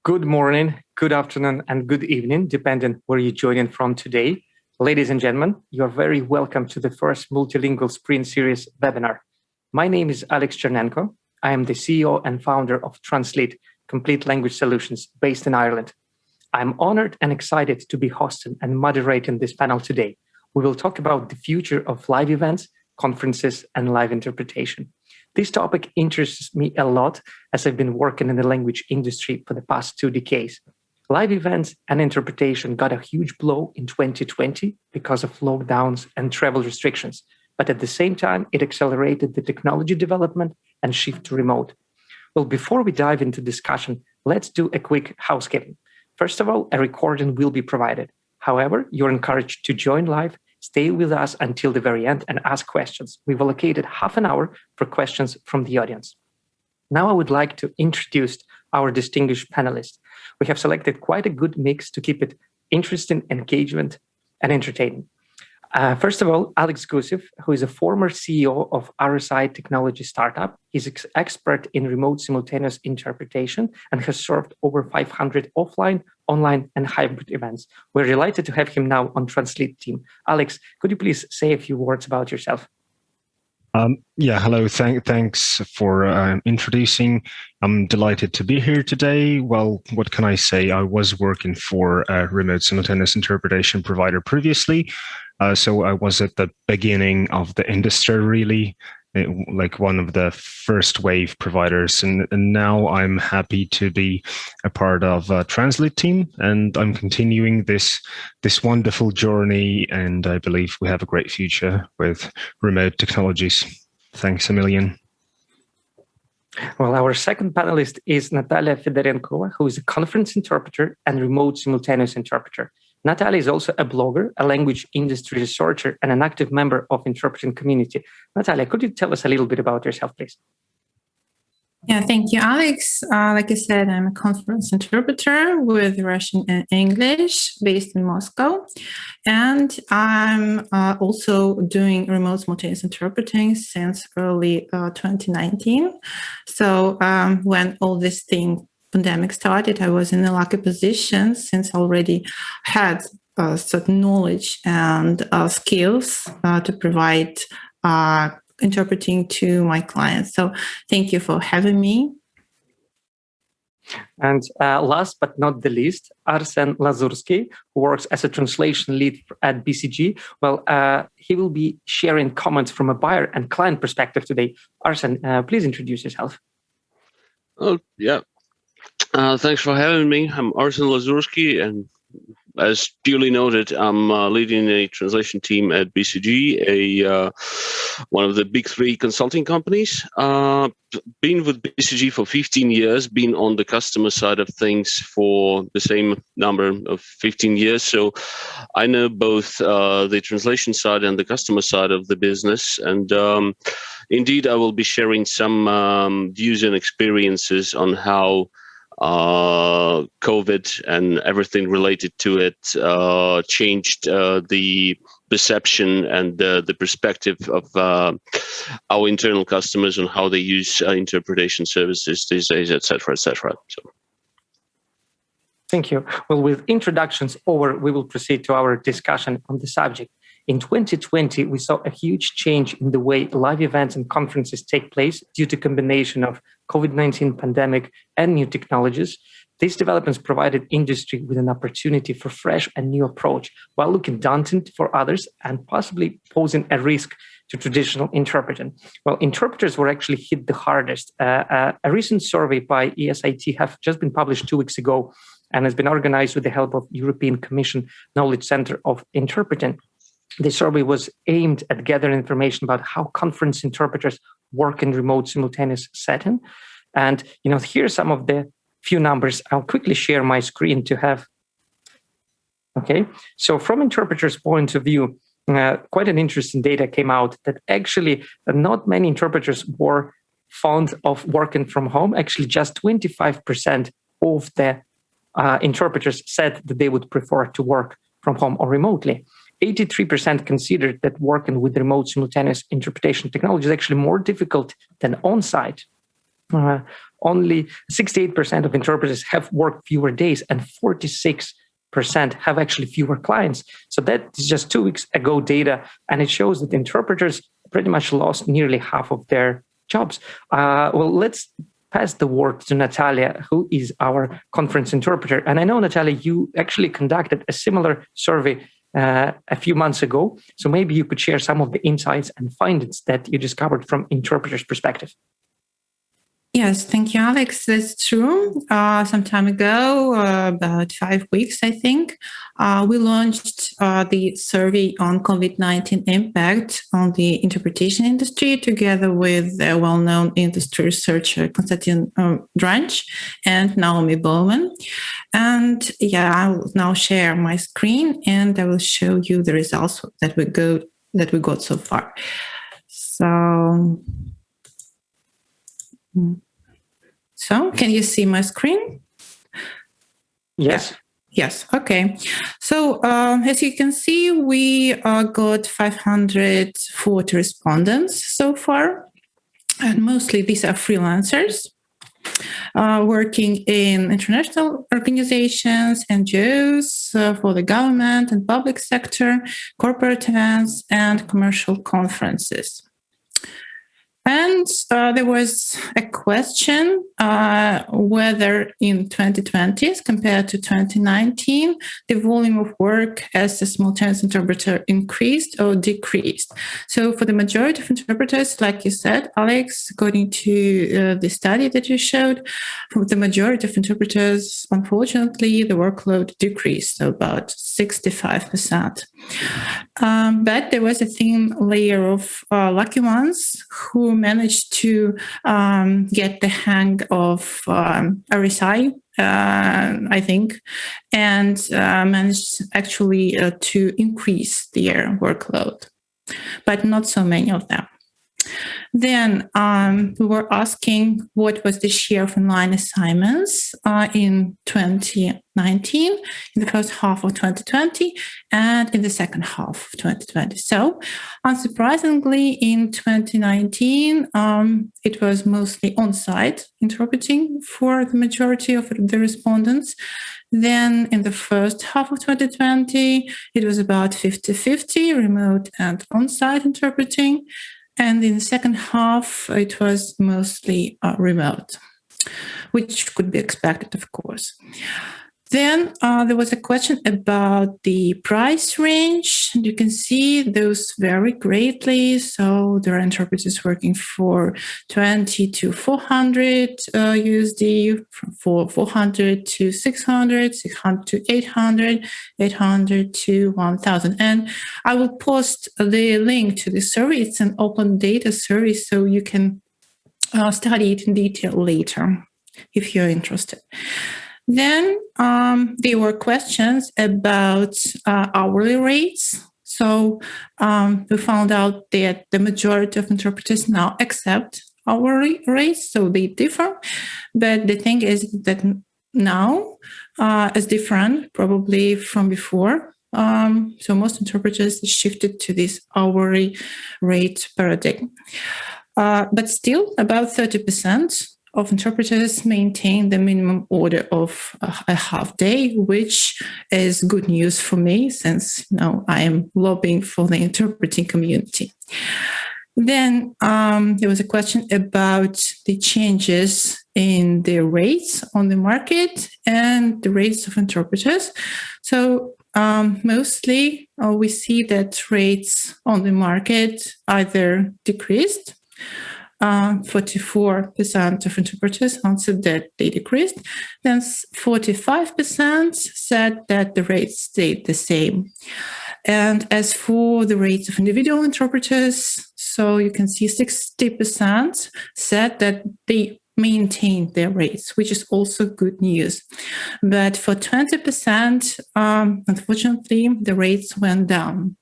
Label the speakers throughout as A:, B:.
A: Good morning, good afternoon, and good evening, depending where you're joining from today. Ladies and gentlemen, you're very welcome to the first Multilingual Sprint Series webinar. My name is Alex Chernenko. I am the CEO and founder of Translit, Complete Language Solutions, based in Ireland. I'm honored and excited to be hosting and moderating this panel today. We will talk about the future of live events, conferences, and live interpretation. This topic interests me a lot as I've been working in the language industry for the past 2 decades. Live events and interpretation got a huge blow in 2020 because of lockdowns and travel restrictions. But at the same time, it accelerated the technology development and shift to remote. Well, before we dive into discussion, let's do a quick housekeeping. First of all, a recording will be provided. However, you're encouraged to join live, stay with us until the very end and ask questions. We've allocated half an hour for questions from the audience. Now I would like to introduce our distinguished panelists. We have selected quite a good mix to keep it interesting, engagement, and entertaining. First of all, Alex Gusev, who is a former CEO of RSI technology startup. He's expert in remote simultaneous interpretation and has served over 500 offline, online, and hybrid events. We're delighted to have him now on Translit team. Alex, could you please say a few words about yourself?
B: Hello. Thanks for introducing. I'm delighted to be here today. Well, what can I say? I was working for a remote simultaneous interpretation provider previously. So I was at the beginning of the industry, really, like one of the first wave providers. And now I'm happy to be a part of Translit team, and I'm continuing this wonderful journey. And I believe we have a great future with remote technologies. Thanks a million.
A: Well, our second panelist is Natalia Fedorenkova, who is a conference interpreter and remote simultaneous interpreter. Natalia is also a blogger, a language industry researcher, and an active member of interpreting community. Natalia, could you tell us a little bit about yourself, please?
C: Yeah, thank you, Alex. Like I said, I'm a conference interpreter with Russian and English based in Moscow. And I'm also doing remote simultaneous interpreting since early 2019. So when all this pandemic started, I was in a lucky position since I already had certain knowledge and skills to provide interpreting to my clients. So thank you for having me.
A: And last but not the least, Arsen Lazursky, who works as a translation lead at BCG. Well, he will be sharing comments from a buyer and client perspective today. Arsen, please introduce yourself.
D: Oh, yeah. Thanks for having me. I'm Arsen Lazursky, and as duly noted, I'm leading a translation team at BCG, one of the big 3 consulting companies. Been with BCG for 15 years, been on the customer side of things for the same number of 15 years. So I know both the translation side and the customer side of the business. And indeed, I will be sharing some views and experiences on how COVID and everything related to it changed the perception and the perspective of our internal customers on how they use interpretation services these days, etc., etc. So.
A: Thank you. Well, with introductions over, we will proceed to our discussion on the subject. In 2020, we saw a huge change in the way live events and conferences take place due to combination of COVID-19 pandemic and new technologies. These developments provided industry with an opportunity for fresh and new approach, while looking daunting for others and possibly posing a risk to traditional interpreting. Well, interpreters were actually hit the hardest. A recent survey by ESIT have just been published 2 weeks ago and has been organized with the help of European Commission Knowledge Center of Interpreting. The survey was aimed at gathering information about how conference interpreters work in remote simultaneous setting. And, here are some of the few numbers. I'll quickly share my screen to have. Okay, so from interpreters' point of view, quite an interesting data came out that actually not many interpreters were fond of working from home. Actually, just 25% of the interpreters said that they would prefer to work from home or remotely. 83% considered that working with remote simultaneous interpretation technology is actually more difficult than on-site. only 68% of interpreters have worked fewer days, and 46% have actually fewer clients. So that is just 2 weeks ago data, and it shows that interpreters pretty much lost nearly half of their jobs. Well, let's pass the word to Natalia, who is our conference interpreter. And I know, Natalia, you actually conducted a similar survey a few months ago. So maybe you could share some of the insights and findings that you discovered from interpreters' perspective.
C: Yes, thank you, Alex. That's true. Some time ago, about 5 weeks, I think, we launched the survey on COVID-19 impact on the interpretation industry together with a well-known industry researcher, Konstantin Dranch and Naomi Bowman. And yeah, I will now share my screen and I will show you the results that we got so far. So can you see my screen?
A: Yes.
C: Yes. Okay. So as you can see, we got 540 respondents so far, and mostly these are freelancers working in international organizations, NGOs, for the government and public sector, corporate events, and commercial conferences. And there was a question whether in 2020 as compared to 2019, the volume of work as a simultaneous interpreter increased or decreased. So for the majority of interpreters, like you said, Alex, according to the study that you showed, for the majority of interpreters, unfortunately, the workload decreased, so about 65%. But there was a thin layer of lucky ones who managed to get the hang of RSI, I think, and managed actually to increase their workload, but not so many of them. Then we were asking what was the share of online assignments in 2019, in the first half of 2020, and in the second half of 2020. So, unsurprisingly, in 2019, it was mostly on-site interpreting for the majority of the respondents. Then in the first half of 2020, it was about 50-50 remote and on-site interpreting. And in the second half, it was mostly remote, which could be expected, of course. Then there was a question about the price range. And you can see those vary greatly. So there are interpreters working for 20 to 400 USD, for 400 to 600, 600 to 800, 800 to 1,000. And I will post the link to the survey. It's an open data survey, so you can study it in detail later if you're interested. Then there were questions about hourly rates. So we found out that the majority of interpreters now accept hourly rates, so they differ. But the thing is that now is different probably from before. So most interpreters shifted to this hourly rate paradigm. But still, about 30% of interpreters maintain the minimum order of a half day, which is good news for me since I am lobbying for the interpreting community. Then there was a question about the changes in the rates on the market and the rates of interpreters. So mostly we see that rates on the market either decreased. 44% of interpreters answered that they decreased. Then 45% said that the rates stayed the same. And as for the rates of individual interpreters, so you can see 60% said that they maintained their rates, which is also good news. But for 20%, unfortunately, the rates went down.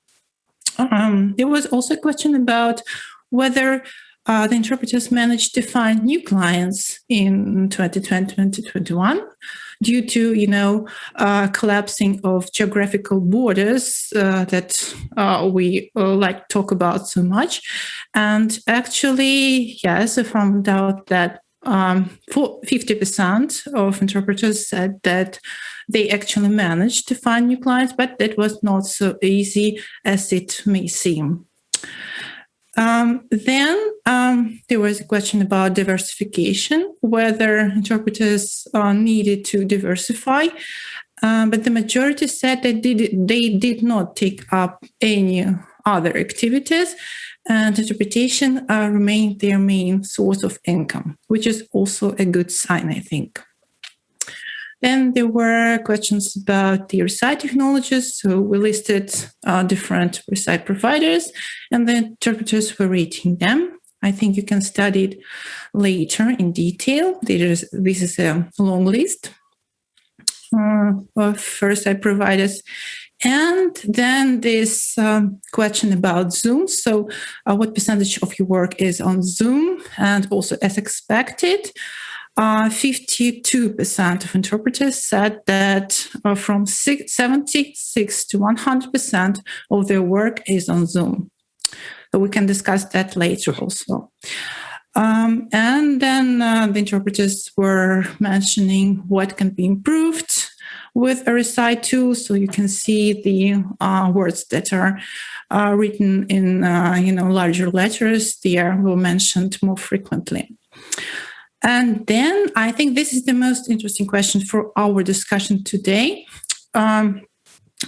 C: There was also a question about whether the interpreters managed to find new clients in 2020, 2021 due to, collapsing of geographical borders that we like to talk about so much. And actually, yes, I found out that 50% of interpreters said that they actually managed to find new clients, but that was not so easy as it may seem. Then there was a question about diversification, whether interpreters needed to diversify, but the majority said that they did not take up any other activities, and interpretation remained their main source of income, which is also a good sign, I think. Then there were questions about the RSI technologies. So we listed different RSI providers, and the interpreters were rating them. I think you can study it later in detail. This is a long list of RSI providers. And then this question about Zoom. So what percentage of your work is on Zoom? And also, as expected, 52% of interpreters said that from 76 to 100% of their work is on Zoom. So we can discuss that later also. And then the interpreters were mentioning what can be improved with RSI tools. So you can see the words that are written in larger letters. They were mentioned more frequently. And then I think this is the most interesting question for our discussion today. When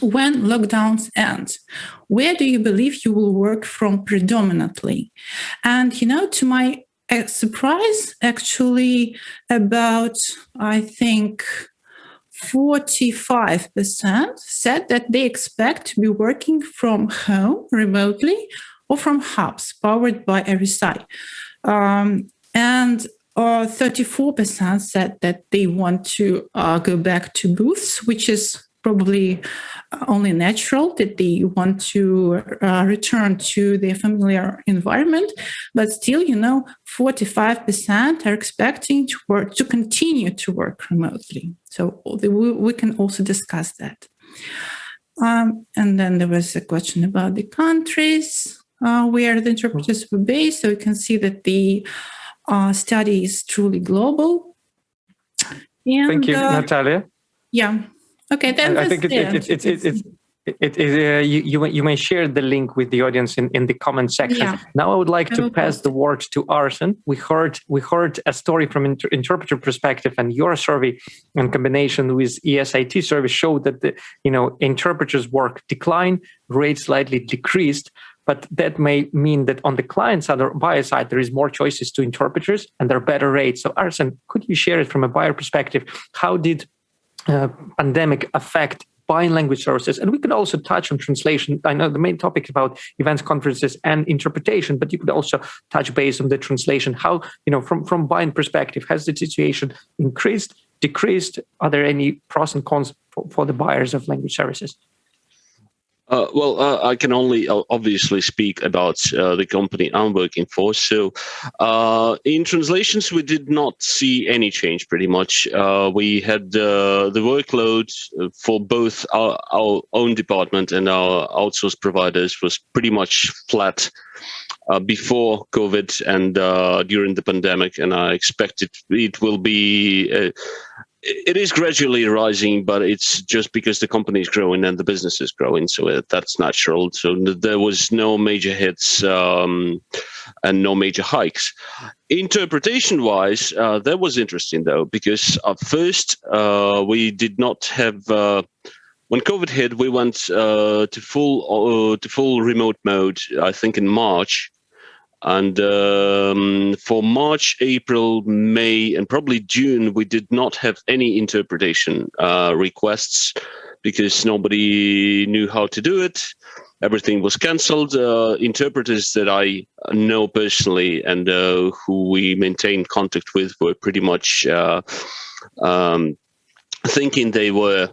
C: lockdowns end, where do you believe you will work from predominantly? And, to my surprise, actually about, I think, 45% said that they expect to be working from home remotely or from hubs powered by RSI. And 34% said that they want to go back to booths, which is probably only natural, that they want to return to their familiar environment. But still, 45% are expecting to continue to work remotely. So we can also discuss that. And then there was a question about the countries where the interpreters were based. So you can see that the study is truly global. And,
A: thank you, Natalia.
C: Yeah. Okay. Then
A: I think you may share the link with the audience in the comment section. Yeah. Now I would like to pass the word to Arsen. We heard a story from interpreter perspective, and your survey in combination with ESIT survey showed that the interpreters' work declined, rates slightly decreased. But that may mean that on the client side or buyer side, there is more choices to interpreters and there are better rates. So Arsen, could you share it from a buyer perspective? How did pandemic affect buying language services? And we could also touch on translation. I know the main topic is about events, conferences, and interpretation, but you could also touch base on the translation. How, from buying perspective, has the situation increased, decreased? Are there any pros and cons for the buyers of language services?
D: I can only obviously speak about the company I'm working for. So in translations, we did not see any change pretty much. We had the workload for both our own department and our outsourced providers was pretty much flat before COVID and during the pandemic. And I expect it will be... It is gradually rising, but it's just because the company is growing and the business is growing. So that's natural. So there was no major hits and no major hikes. Interpretation-wise, that was interesting, though, because at first we did not have... when COVID hit, we went to full remote mode, I think in March. And for March, April, May, and probably June, we did not have any interpretation requests because nobody knew how to do it. Everything was cancelled. Interpreters that I know personally and who we maintained contact with were pretty much thinking they were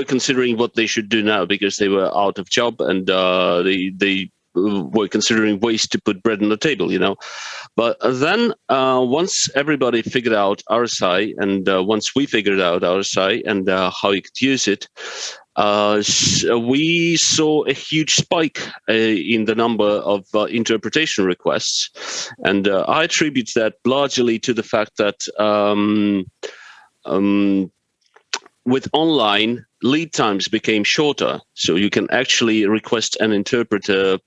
D: considering what they should do now because they were out of job and they were considering ways to put bread on the table, But then once everybody figured out RSI and once we figured out RSI and how you could use it, we saw a huge spike in the number of interpretation requests. And I attribute that largely to the fact that with online, lead times became shorter. So you can actually request an interpreter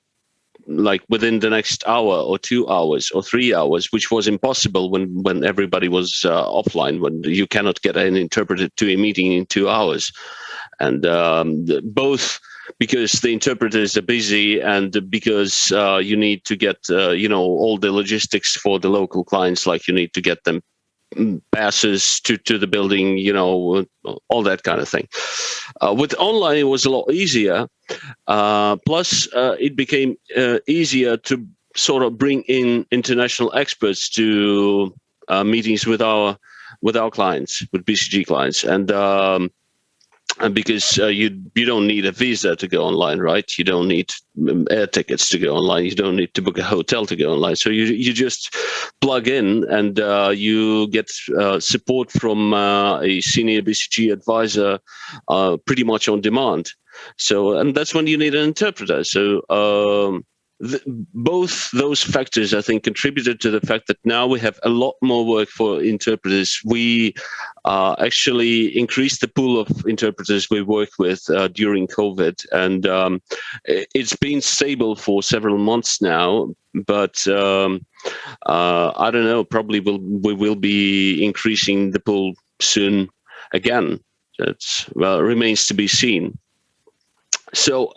D: like within the next hour or 2 hours or 3 hours, which was impossible when everybody was offline, when you cannot get an interpreter to a meeting in 2 hours. And both because the interpreters are busy and because you need to get, all the logistics for the local clients, like you need to get them passes to the building, all that kind of thing. With online, it was a lot easier. Plus, it became easier to sort of bring in international experts to meetings with our clients, with BCG clients, and because you don't need a visa to go online, right? You don't need air tickets to go online. You don't need to book a hotel to go online. So you just plug in and you get support from a senior BCG advisor pretty much on demand. So, and that's when you need an interpreter. So both those factors, I think, contributed to the fact that now we have a lot more work for interpreters. We actually increased the pool of interpreters we work with during COVID, and it's been stable for several months now. But I don't know, probably we will be increasing the pool soon again. It remains to be seen. So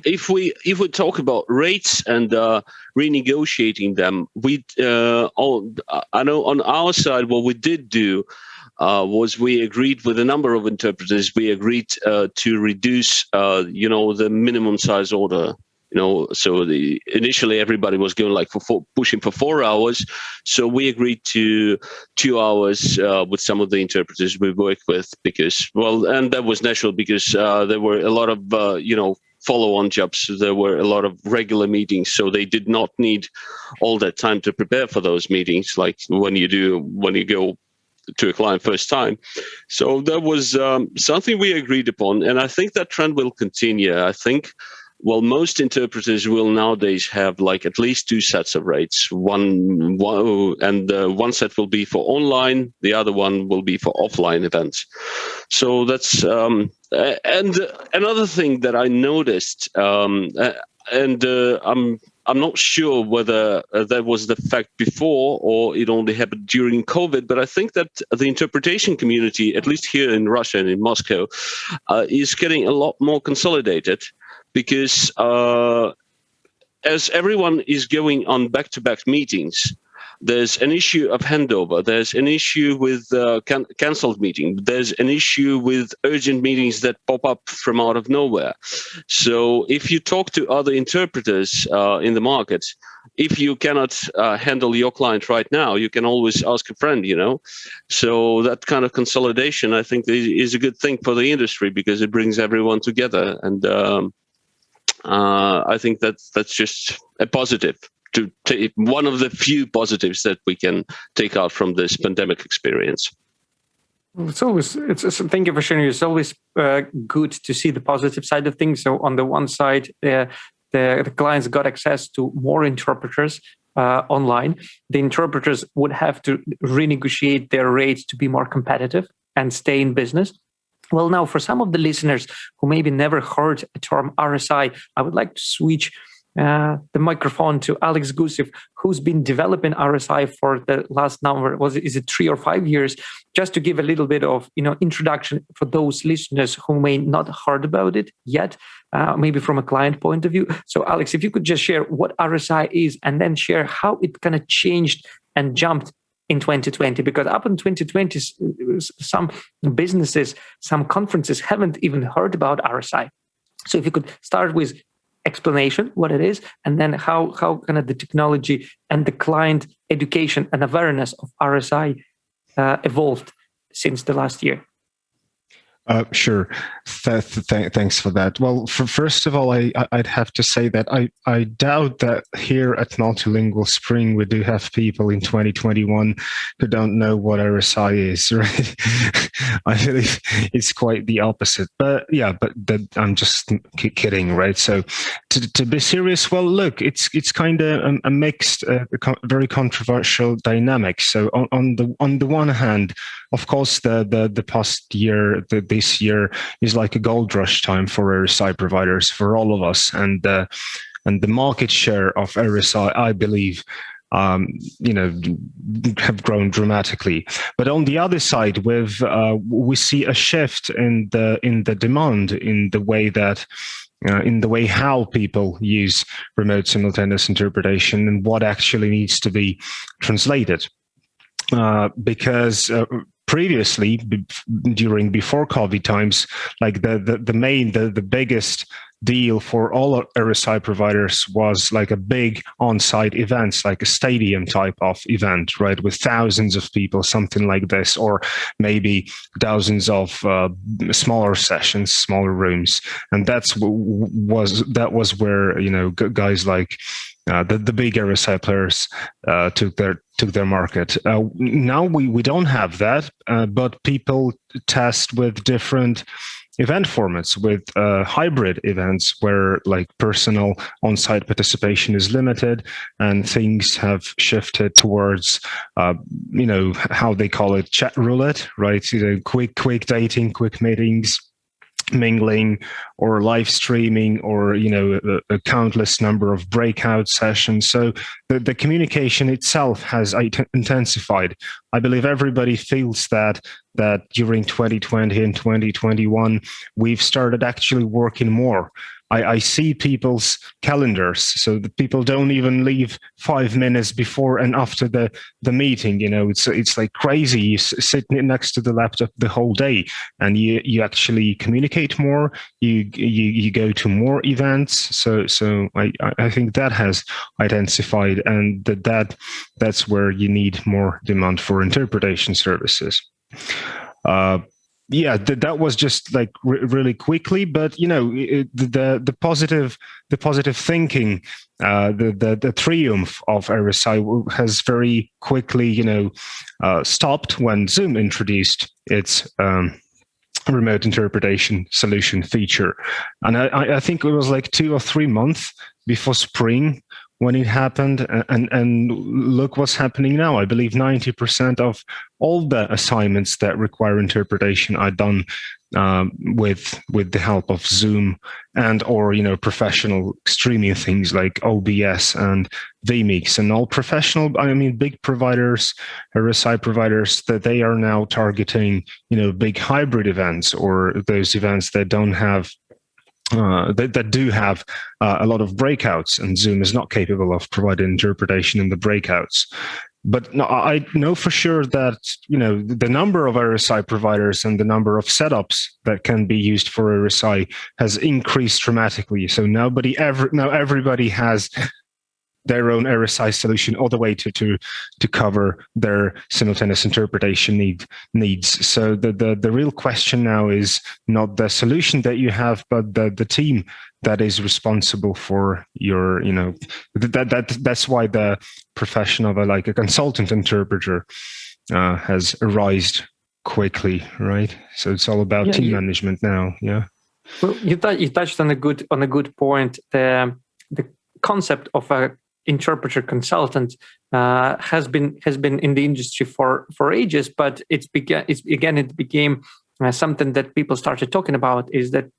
D: if we talk about rates and renegotiating them, I know on our side what we did do was we agreed with a number of interpreters. We agreed to reduce the minimum size order. So initially everybody was going pushing for 4 hours. So we agreed to 2 hours with some of the interpreters we worked with and that was natural because there were a lot of, follow-on jobs. There were a lot of regular meetings. So they did not need all that time to prepare for those meetings, like when you go to a client first time. So that was something we agreed upon. And I think that trend will continue. I think most interpreters will nowadays have at least 2 sets of rates. One set will be for online, the other one will be for offline events. So that's and another thing that I noticed, I'm not sure whether that was the fact before or it only happened during COVID, but I think that the interpretation community, at least here in Russia and in Moscow, is getting a lot more consolidated. Because as everyone is going on back-to-back meetings, there's an issue of handover. There's an issue with cancelled meeting. There's an issue with urgent meetings that pop up from out of nowhere. So if you talk to other interpreters in the market, if you cannot handle your client right now, you can always ask a friend, So that kind of consolidation, I think, is a good thing for the industry because it brings everyone together. And I think that's just a positive, to take one of the few positives that we can take out from this pandemic experience.
A: Thank you for sharing. It's always good to see the positive side of things. So on the one side, the clients got access to more interpreters online. The interpreters would have to renegotiate their rates to be more competitive and stay in business. Well, now, for some of the listeners who maybe never heard the term RSI, I would like to switch the microphone to Alex Gusev, who's been developing RSI for the last is it 3 or 5 years? Just to give a little bit of introduction for those listeners who may not heard about it yet, maybe from a client point of view. So, Alex, if you could just share what RSI is and then share how it kind of changed and jumped in 2020, because up in 2020, some businesses, some conferences haven't even heard about RSI. So if you could start with explanation, what it is, and then how kind of the technology and the client education and awareness of RSI evolved since the last year.
B: Sure. Thanks for that. Well, first of all, I'd have to say that I doubt that here at Multilingual Spring we do have people in 2021 who don't know what RSI is, right? I believe it's quite the opposite. But yeah, I'm just kidding, right? So to be serious, well, look, it's kind of a mixed, very controversial dynamic. So on the one hand, of course, the past year, this year is like a gold rush time for RSI providers, for all of us, and the market share of RSI, I believe, have grown dramatically. But on the other side, we see a shift in the demand, in the way that. In the way how people use remote simultaneous interpretation and what actually needs to be translated. Because previously, before COVID times, like the biggest deal for all RSI providers was like a big on-site events, like a stadium type of event, right, with thousands of people, something like this, or maybe dozens of smaller sessions, smaller rooms, and that was where guys like the big RSI players took their market. Now we don't have that, but people test with different event formats, with hybrid events where like personal on-site participation is limited, and things have shifted towards how they call it, chat roulette, right? Quick dating, quick meetings, mingling, or live streaming, or a countless number of breakout sessions. So the communication itself has intensified. I believe everybody feels that during 2020 and 2021 we've started actually working more. I see people's calendars, so that people don't even leave 5 minutes before and after the meeting. It's like crazy. You sit next to the laptop the whole day, and you actually communicate more. You go to more events. So I think that has intensified, and that's where you need more demand for interpretation services. Yeah, that was just like really quickly, but the positive thinking, the triumph of RSI has very quickly stopped when Zoom introduced its remote interpretation solution feature, and I think it was like 2 or 3 months before spring when it happened, and look what's happening now. I believe 90% of all the assignments that require interpretation are done with the help of Zoom and or professional streaming things like OBS and vMix, and all professional, big providers, RSI providers, that they are now targeting big hybrid events, or those events that don't have that do have a lot of breakouts, and Zoom is not capable of providing interpretation in the breakouts. But no, I know for sure that the number of RSI providers and the number of setups that can be used for RSI has increased dramatically. So now everybody has their own RSI solution, all the way to cover their simultaneous interpretation needs. So the real question now is not the solution that you have, but the team that is responsible for your, that's why the profession of a consultant interpreter has arisen quickly, right? So it's all about team management now. Yeah.
A: Well, you touched on a good point. The concept of a interpreter consultant has been in the industry for ages, but it became something that people started talking about. Is that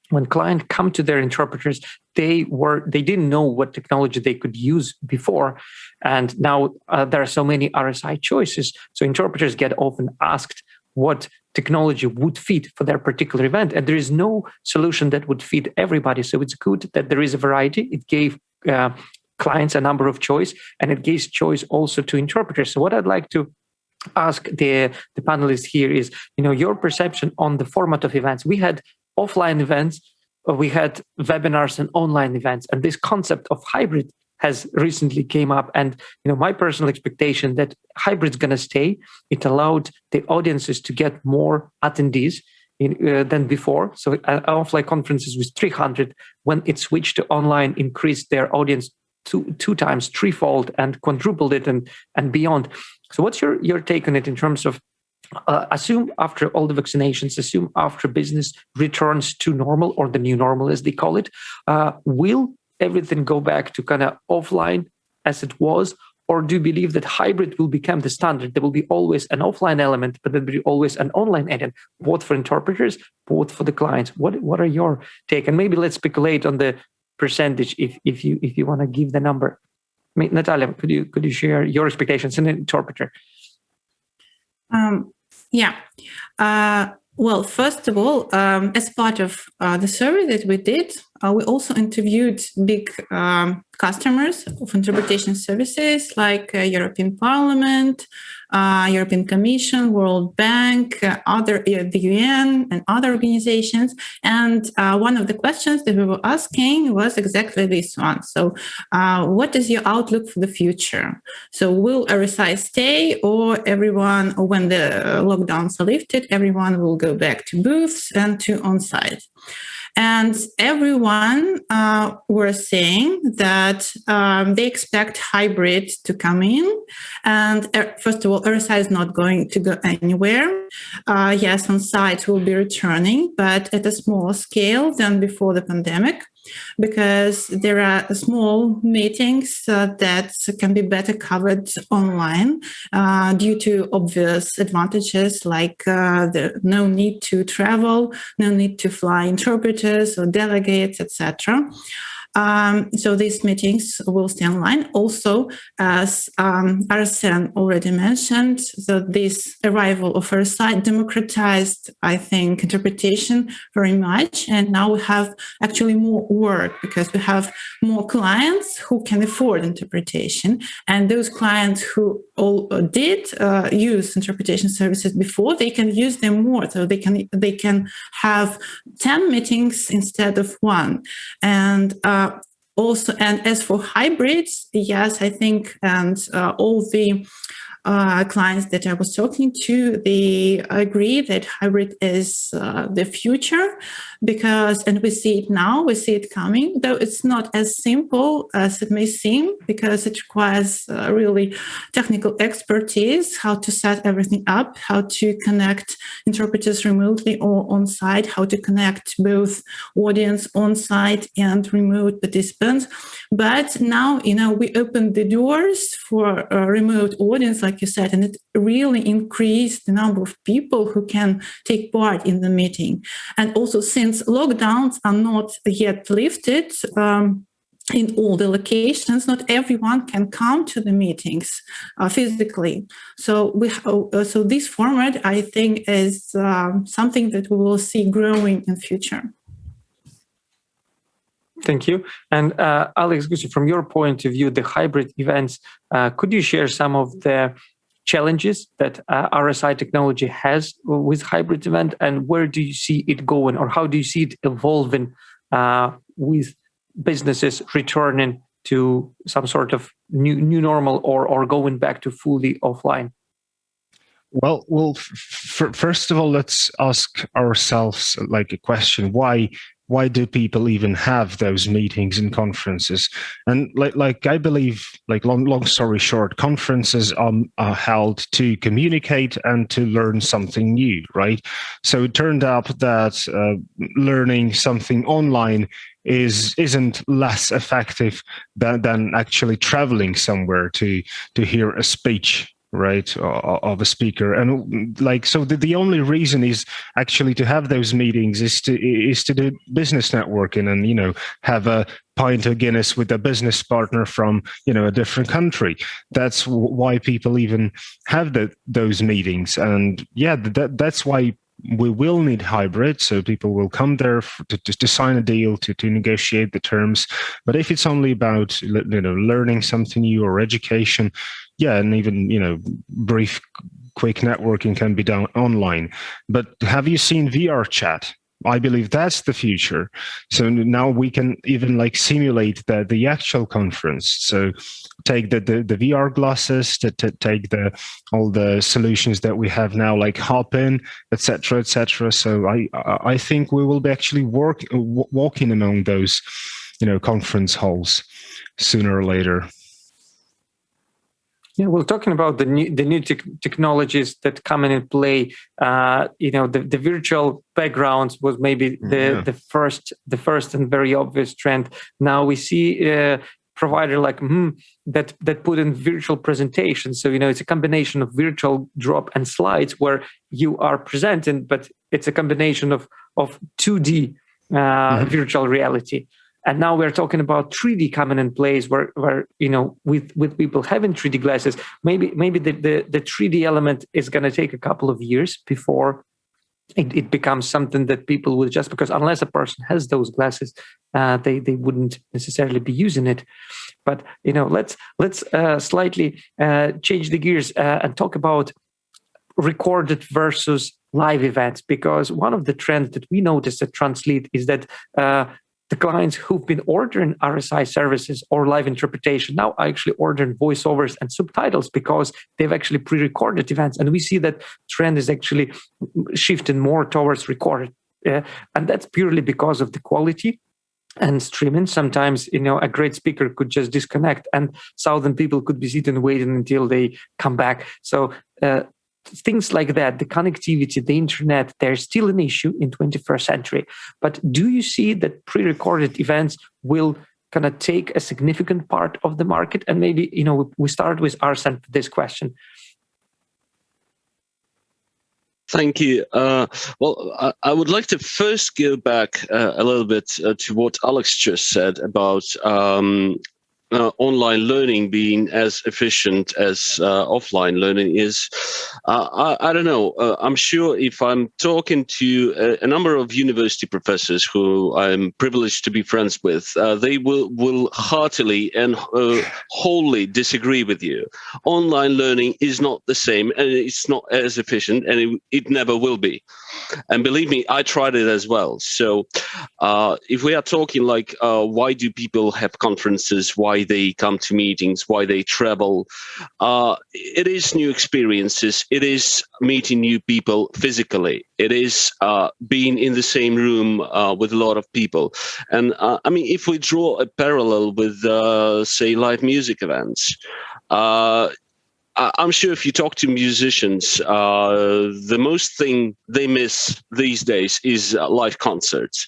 A: when clients come to their interpreters, they didn't know what technology they could use before, and now there are so many RSI choices. So interpreters get often asked what technology would fit for their particular event, and there is no solution that would fit everybody. So it's good that there is a variety. It gave clients a number of choice, and it gives choice also to interpreters. So what I'd like to ask the panelists here is, your perception on the format of events. We had offline events, we had webinars and online events, and this concept of hybrid has recently came up. And my personal expectation that hybrid's going to stay. It allowed the audiences to get more attendees. than before. So offline conferences with 300, when it switched to online, increased their audience two times, threefold, and quadrupled it and beyond. So what's your take on it in terms of assume after all the vaccinations, assume after business returns to normal, or the new normal as they call it, will everything go back to kind of offline as it was? Or do you believe that hybrid will become the standard? There will be always an offline element, but there will be always an online element, both for interpreters, both for the clients. What are your take? And maybe let's speculate on the percentage if you want to give the number. I mean, Natalia, could you share your expectations as an interpreter?
C: Well, first of all, as part of the survey that we did, we also interviewed big customers of interpretation services like European Parliament, European Commission, World Bank, the UN, and other organizations. And one of the questions that we were asking was exactly this one. So, what is your outlook for the future? So, will RSI stay, or when the lockdowns are lifted, everyone will go back to booths and to on-site? And everyone were saying that they expect hybrid to come in. And first of all, RSI is not going to go anywhere. Yes, on-site will be returning, but at a smaller scale than before the pandemic, because there are small meetings that can be better covered online due to obvious advantages like no need to travel, no need to fly interpreters or delegates, etc. So these meetings will stay online. Also, as Arsen already mentioned, so this arrival of RSI democratized, I think, interpretation very much. And now we have actually more work because we have more clients who can afford interpretation. And those clients who all did use interpretation services before, they can use them more. So they can have 10 meetings instead of one. And also, and as for hybrids, yes, I think, and all the clients that I was talking to, they agree that hybrid is the future because, and we see it now, we see it coming, though it's not as simple as it may seem because it requires really technical expertise, how to set everything up, how to connect interpreters remotely or on-site, how to connect both audience on-site and remote participants. But now, we opened the doors for a remote audience, like you said, and it really increased the number of people who can take part in the meeting. And also, since lockdowns are not yet lifted in all the locations, not everyone can come to the meetings physically. So so this format, I think, is something that we will see growing in future.
A: Thank you. And Alex Gusev, from your point of view, the hybrid events, could you share some of the challenges that RSI technology has with hybrid event, and where do you see it going, or how do you see it evolving with businesses returning to some sort of new normal or going back to fully offline?
B: Well, first of all, let's ask ourselves like a question: why do people even have those meetings and conferences? And like I believe, like long story short, conferences are held to communicate and to learn something new, right? So it turned out that learning something online isn't less effective than actually traveling somewhere to hear a speech, right, of a speaker. And so the only reason is actually to have those meetings is to do business networking and have a pint of Guinness with a business partner from a different country. That's why people even have those meetings. And yeah, that's why we will need hybrid, so people will come there to sign a deal, to negotiate the terms. But if it's only about learning something new or education, yeah, and even brief, quick networking can be done online. But have you seen VR chat? I believe that's the future. So now we can even simulate the actual conference. So take the VR glasses, to take all the solutions that we have now, like Hopin, etc., etc. So I think we will be actually walking among those, conference halls sooner or later.
A: Yeah, well, talking about the new technologies that come in play, the virtual backgrounds was maybe the first and very obvious trend. Now we see provider like that put in virtual presentations. So it's a combination of virtual drop and slides where you are presenting, but it's a combination of 2D virtual reality. And now we're talking about 3D coming in place where with people having 3D glasses, maybe the 3D element is going to take a couple of years before it becomes something that people will just, because unless a person has those glasses, they wouldn't necessarily be using it. But let's slightly change the gears and talk about recorded versus live events, because one of the trends that we noticed at Translit is that the clients who've been ordering RSI services or live interpretation now are actually ordering voiceovers and subtitles because they've actually pre-recorded events. And we see that trend is actually shifting more towards recorded. And that's purely because of the quality and streaming. Sometimes, a great speaker could just disconnect and 1,000 people could be sitting waiting until they come back. So things like that, the connectivity, the internet, they're still an issue in 21st century. But do you see that pre-recorded events will kind of take a significant part of the market? And maybe, we start with Arsen for this question.
D: Thank you. Well, I would like to first go back a little bit to what Alex just said about online learning being as efficient as offline learning is. I don't know. I'm sure if I'm talking to a number of university professors who I'm privileged to be friends with, they will heartily and wholly disagree with you. Online learning is not the same, and it's not as efficient, and it never will be. And believe me, I tried it as well. So if we are talking like why do people have conferences, why they come to meetings, why they travel, it is new experiences. It is meeting new people physically. It is being in the same room with a lot of people. And I mean, if we draw a parallel with, say, live music events, I'm sure if you talk to musicians, the most thing they miss these days is live concerts.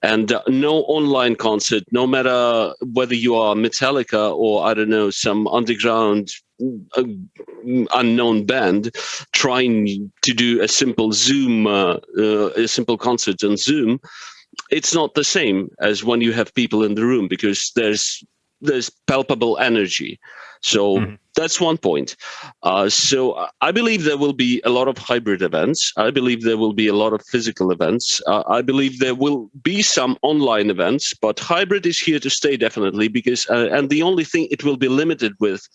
D: And no online concert, no matter whether you are Metallica or, I don't know, some underground unknown band trying to do a simple Zoom, a simple concert on Zoom, it's not the same as when you have people in the room, because there's palpable energy. So that's one point. So I believe there will be a lot of hybrid events. I believe there will be a lot of physical events. I believe there will be some online events, but hybrid is here to stay definitely, because and the only thing it will be limited with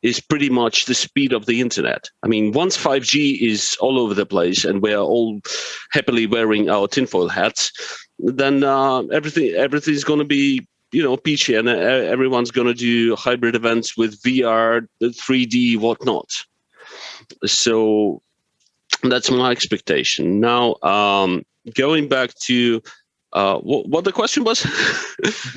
D: is pretty much the speed of the internet. I mean, once 5G is all over the place and we are all happily wearing our tinfoil hats, then everything's going to be peachy, and everyone's going to do hybrid events with VR, 3D, whatnot. So that's my expectation. Now, going back to what the question was?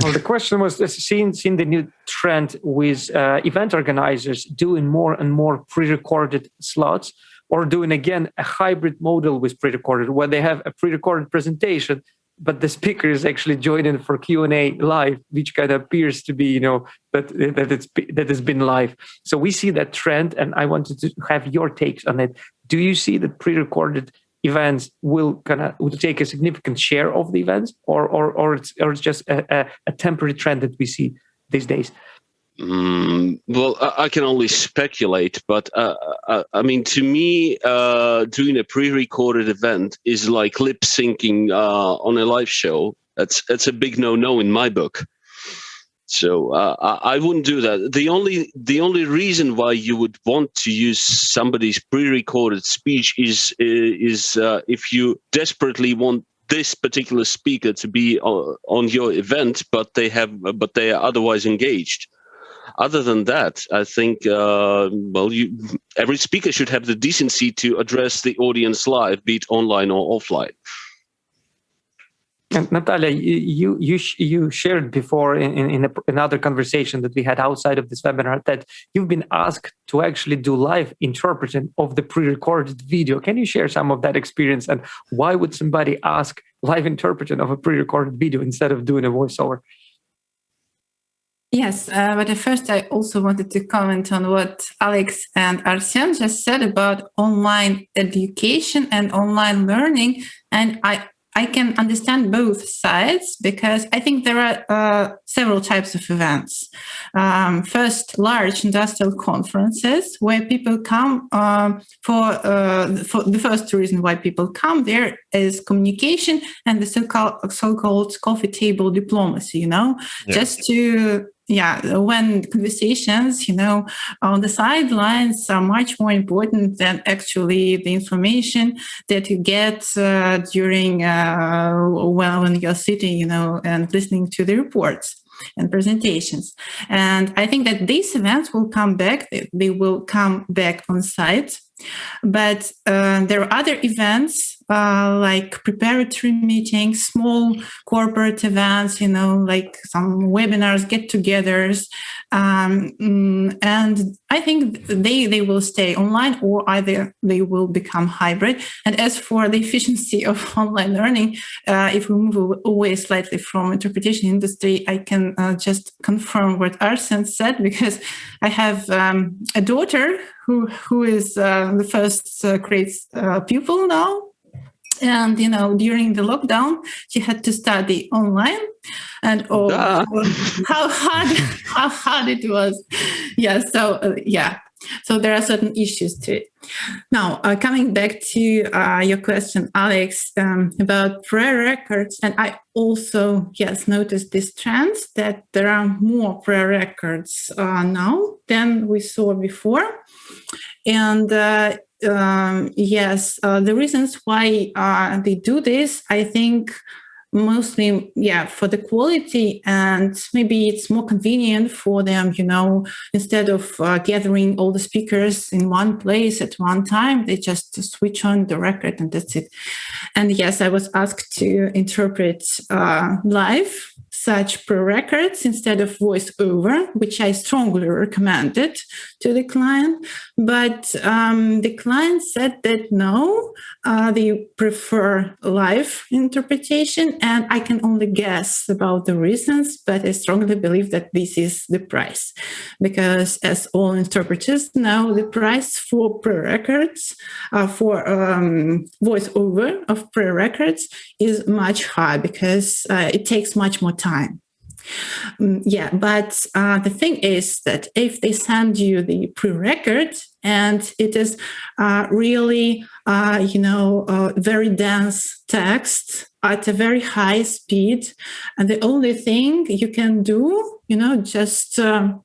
A: Well, the question was seeing the new trend with event organizers doing more and more pre-recorded slots, or doing again a hybrid model with pre-recorded, where they have a pre-recorded presentation, but the speaker is actually joining for Q&A live, which kind of appears to be, that has been live. So we see that trend, and I wanted to have your takes on it. Do you see that pre-recorded events will take a significant share of the events, or it's just a temporary trend that we see these days?
D: Well, I can only speculate, but I mean, to me, doing a pre-recorded event is like lip syncing on a live show. It's a big no-no in my book. So I wouldn't do that. The only reason why you would want to use somebody's pre-recorded speech is if you desperately want this particular speaker to be on your event, but they are otherwise engaged. Other than that, I think, every speaker should have the decency to address the audience live, be it online or offline.
A: And Natalia, you shared before in another conversation that we had outside of this webinar that you've been asked to actually do live interpreting of the pre-recorded video. Can you share some of that experience, and why would somebody ask live interpreting of a pre-recorded video instead of doing a voiceover?
C: Yes, but at first I also wanted to comment on what Alex and Arsen just said about online education and online learning. And I can understand both sides, because I think there are several types of events. First, large industrial conferences where people come for the first reason why people come there is communication and the so-called coffee table diplomacy, just to when conversations, on the sidelines are much more important than actually the information that you get during when you're sitting, and listening to the reports and presentations. And I think that these events will come back. They will come back on site. But there are other events like preparatory meetings, small corporate events, like some webinars, get-togethers. And I think they will stay online, or either they will become hybrid. And as for the efficiency of online learning, if we move away slightly from interpretation industry, I can just confirm what Arsen said, because I have a daughter who is the first grade pupil now. And, during the lockdown, she had to study online, and how hard it was. So there are certain issues to it. Now, coming back to your question, Alex, about pre-records, and I also, noticed this trend that there are more pre-records now than we saw before. And the reasons why they do this, I think, mostly, for the quality, and maybe it's more convenient for them, instead of gathering all the speakers in one place at one time, they just switch on the record and that's it. And yes, I was asked to interpret live such pre-records instead of voiceover, which I strongly recommended to the client. But the client said that no, they prefer live interpretation, and I can only guess about the reasons, but I strongly believe that this is the price. Because as all interpreters know, the price for pre-records, for voiceover of pre-records is much higher, because it takes much more time. But the thing is that if they send you the pre-record and it is really, very dense text at a very high speed, and the only thing you can do, just to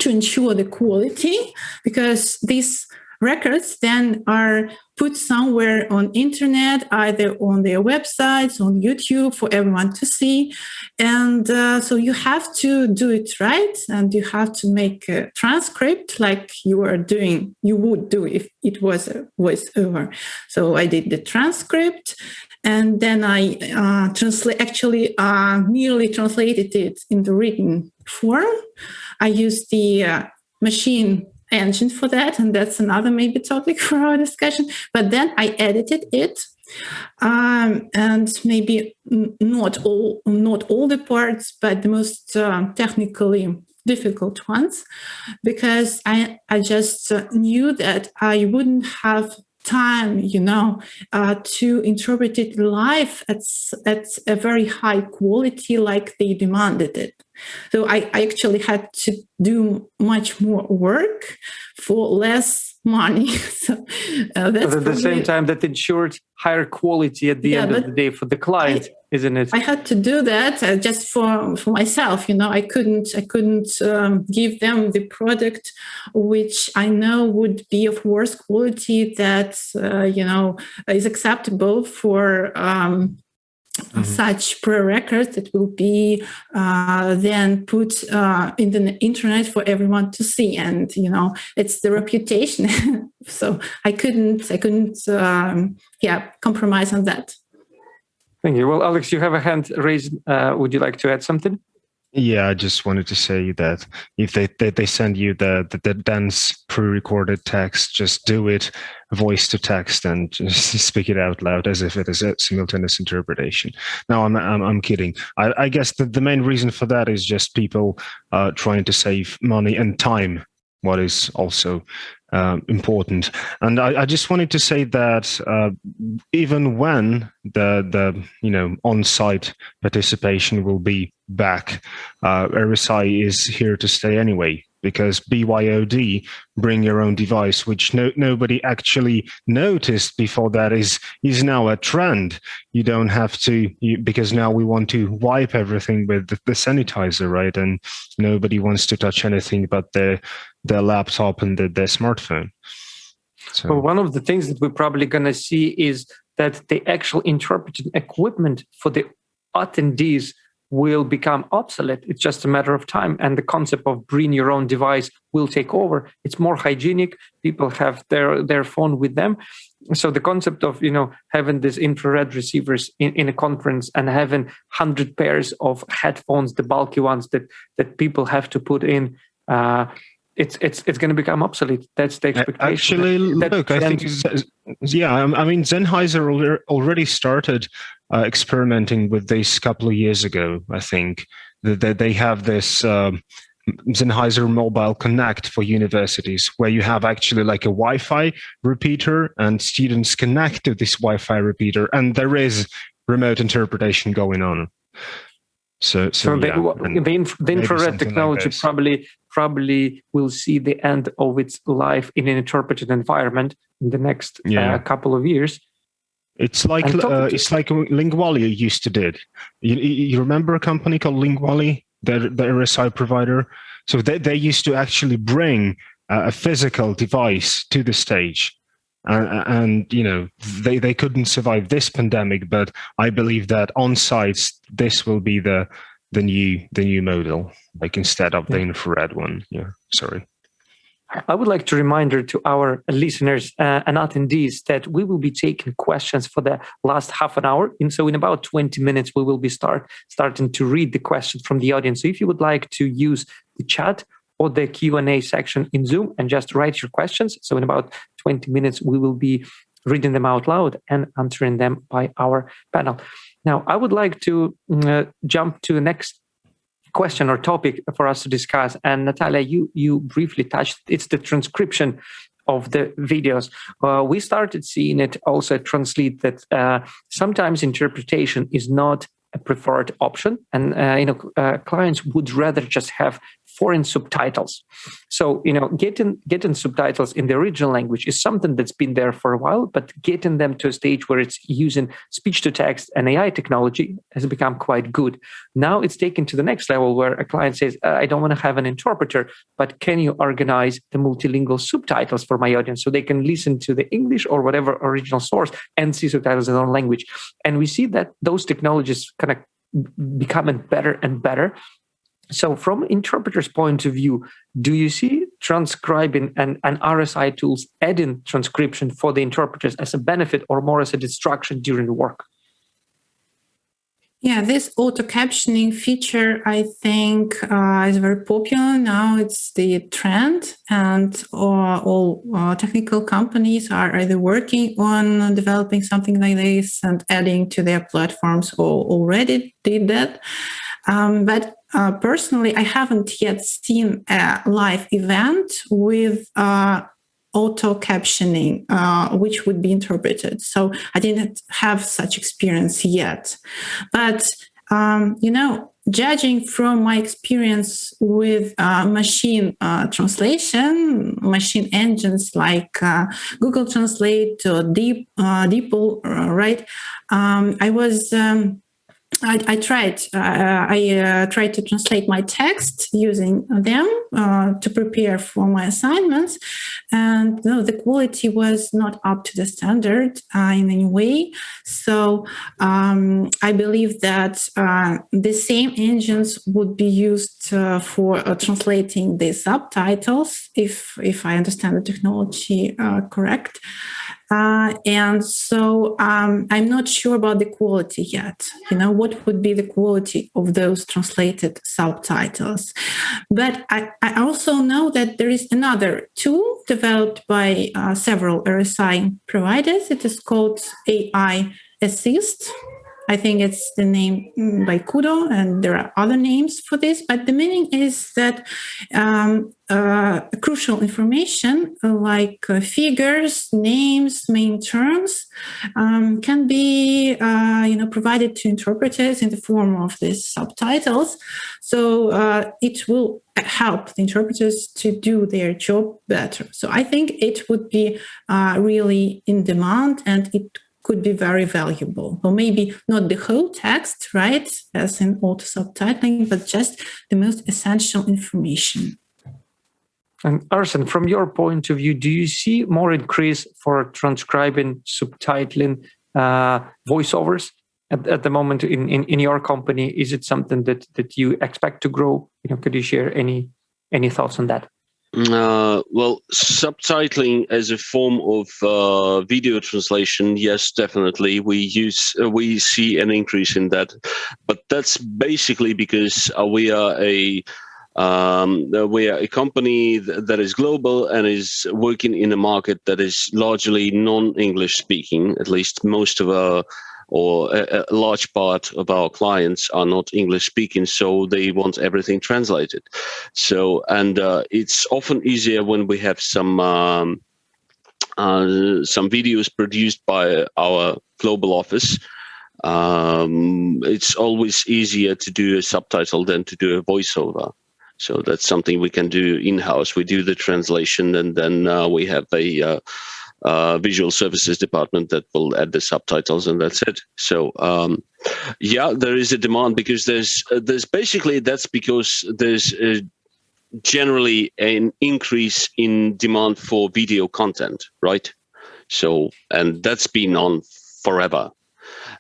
C: ensure the quality, because these records then are put somewhere on internet, either on their websites, on YouTube, for everyone to see. And so you have to do it right, and you have to make a transcript like you would do if it was a voiceover. So I did the transcript, and then I merely translated it in the written form. I used the machine engine for that, and that's another maybe topic for our discussion. But then I edited it, and maybe not all the parts, but the most technically difficult ones, because I just knew that I wouldn't have time, to interpret it live at a very high quality like they demanded it. So I actually had to do much more work for less money. So that's
A: at the same time that ensured higher quality at the end of the day for the client, isn't it?
C: I had to do that just for myself. I couldn't give them the product which I know would be of worse quality that is acceptable for such pre-records that will be then put in the internet for everyone to see, and it's the reputation. So I couldn't compromise on that.
A: Thank you. Well, Alex, you have a hand raised. Would you like to add something?
B: Yeah, I just wanted to say that if they send you the dense pre-recorded text, just do it voice to text and just speak it out loud as if it is a simultaneous interpretation. No, I'm kidding. I guess the main reason for that is just people trying to save money and time, what is also important. And I just wanted to say that even when the on-site participation will be back, RSI is here to stay anyway, because BYOD, bring your own device, which nobody actually noticed before that, is now a trend. You don't have to, because now we want to wipe everything with the sanitizer, right? And nobody wants to touch anything but their laptop and their smartphone. So.
A: Well, one of the things that we're probably going to see is that the actual interpreting equipment for the attendees will become obsolete. It's just a matter of time. And the concept of bring your own device will take over. It's more hygienic. People have their phone with them. So the concept of, having these infrared receivers in a conference and having 100 pairs of headphones, the bulky ones that people have to put in, it's going to become obsolete. That's the expectation.
B: Actually, look, I think, Sennheiser already started experimenting with this a couple of years ago. I think that they have this Sennheiser Mobile Connect for universities, where you have actually like a Wi-Fi repeater, and students connect to this Wi-Fi repeater, and there is remote interpretation going on. So
A: the infrared technology probably will see the end of its life in an interpreted environment in the next couple of years.
B: It's like Linguali used to did. You remember a company called Linguali, the RSI provider? So they used to actually bring a physical device to the stage. And they couldn't survive this pandemic, but I believe that on sites this will be the new model, like instead of the infrared one. Yeah, sorry.
A: I would like to remind to our listeners and attendees that we will be taking questions for the last half an hour. And so in about 20 minutes, we will be starting to read the questions from the audience. So if you would like to use the chat or the Q&A section in Zoom and just write your questions. So in about 20 minutes, we will be reading them out loud and answering them by our panel. Now, I would like to jump to the next question or topic for us to discuss. And Natalia, you briefly touched, it's the transcription of the videos. We started seeing it also at Translit that sometimes interpretation is not a preferred option, and clients would rather just have foreign subtitles. So getting subtitles in the original language is something that's been there for a while, but getting them to a stage where it's using speech to text and AI technology has become quite good. Now it's taken to the next level where a client says, I don't want to have an interpreter, but can you organize the multilingual subtitles for my audience so they can listen to the English or whatever original source and see subtitles in their own language? And we see that those technologies kind of becoming better and better. So from interpreter's point of view, do you see transcribing and RSI tools adding transcription for the interpreters as a benefit or more as a distraction during the work?
C: Yeah, this auto-captioning feature, I think, is very popular now. It's the trend, and all technical companies are either working on developing something like this and adding to their platforms, or already did that. But personally, I haven't yet seen a live event with auto-captioning, which would be interpreted. So I didn't have such experience yet. But, judging from my experience with machine translation, machine engines like Google Translate or DeepL, right? I was I tried. I tried to translate my text using them to prepare for my assignments, and no, the quality was not up to the standard in any way. So I believe that the same engines would be used for translating the subtitles, if I understand the technology correct. And so I'm not sure about the quality yet. What would be the quality of those translated subtitles? But I also know that there is another tool developed by several RSI providers. It is called AI Assist. I think it's the name by Kudo, and there are other names for this. But the meaning is that crucial information like figures, names, main terms can be provided to interpreters in the form of these subtitles. So it will help the interpreters to do their job better. So I think it would be really in demand, and it could be very valuable. Or maybe not the whole text, right, as in auto subtitling, but just the most essential information.
A: And Arsen, from your point of view, do you see more increase for transcribing, subtitling, voiceovers at the moment in your company? Is it something that you expect to grow? Could you share any thoughts on that?
D: Well, subtitling as a form of video translation, yes, definitely. We see an increase in that, but that's basically because we are a company that is global and is working in a market that is largely non-English speaking. At least most of our, or a large part of our clients are not English speaking, so they want everything translated. So, and it's often easier when we have some videos produced by our global office. It's always easier to do a subtitle than to do a voiceover. So that's something we can do in-house. We do the translation, and then we have a visual services department that will add the subtitles, and that's it. So yeah, there is a demand because there's basically, that's because there's generally an increase in demand for video content, right? So, and that's been on forever.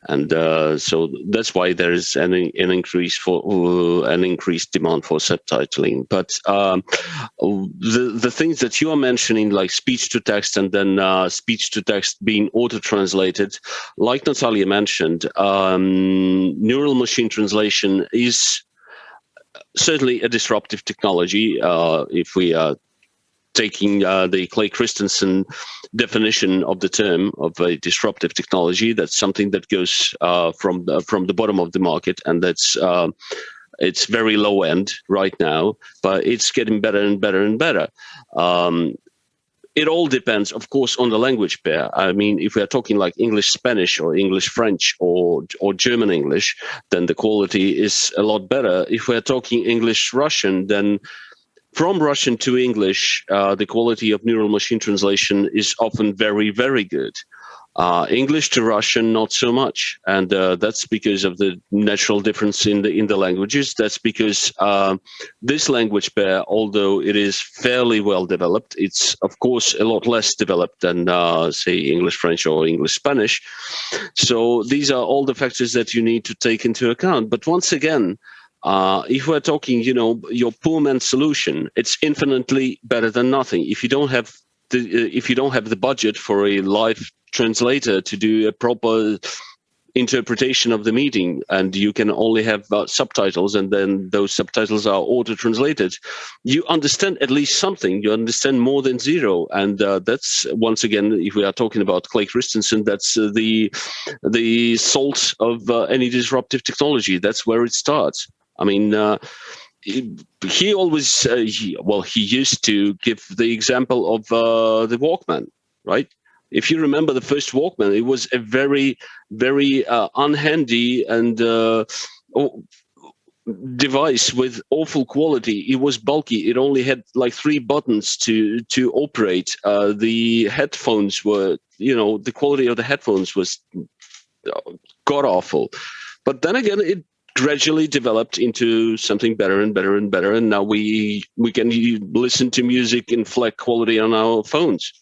D: And so that's why there is an increase for an increased demand for subtitling. But the things that you are mentioning, like speech to text and then speech to text being auto-translated, like Natalia mentioned, neural machine translation is certainly a disruptive technology. If we are taking the Clay Christensen definition of the term of a disruptive technology, that's something that goes from the bottom of the market, and that's it's very low end right now, but it's getting better and better and better. It all depends, of course, on the language pair. I mean, if we are talking like English Spanish or English French or German English, then the quality is a lot better. If we are talking English Russian, then from Russian to English, the quality of neural machine translation is often very, very good. English to Russian, not so much, and that's because of the natural difference in the languages. That's because this language pair, although it is fairly well developed, it's of course a lot less developed than say English French or English Spanish. So these are all the factors that you need to take into account. But once again, if we're talking, your poor man's solution, it's infinitely better than nothing. If you don't have the budget for a live translator to do a proper interpretation of the meeting, and you can only have subtitles, and then those subtitles are auto-translated, you understand at least something. You understand more than zero, and that's, once again, if we are talking about Clay Christensen, that's the salt of any disruptive technology. That's where it starts. I mean, he always, he used to give the example of the Walkman, right? If you remember the first Walkman, it was a very, very unhandy and device with awful quality. It was bulky. It only had like 3 buttons to operate. The headphones were, the quality of the headphones was god awful. But then again, it gradually developed into something better and better and better. And now we can listen to music in FLAC quality on our phones.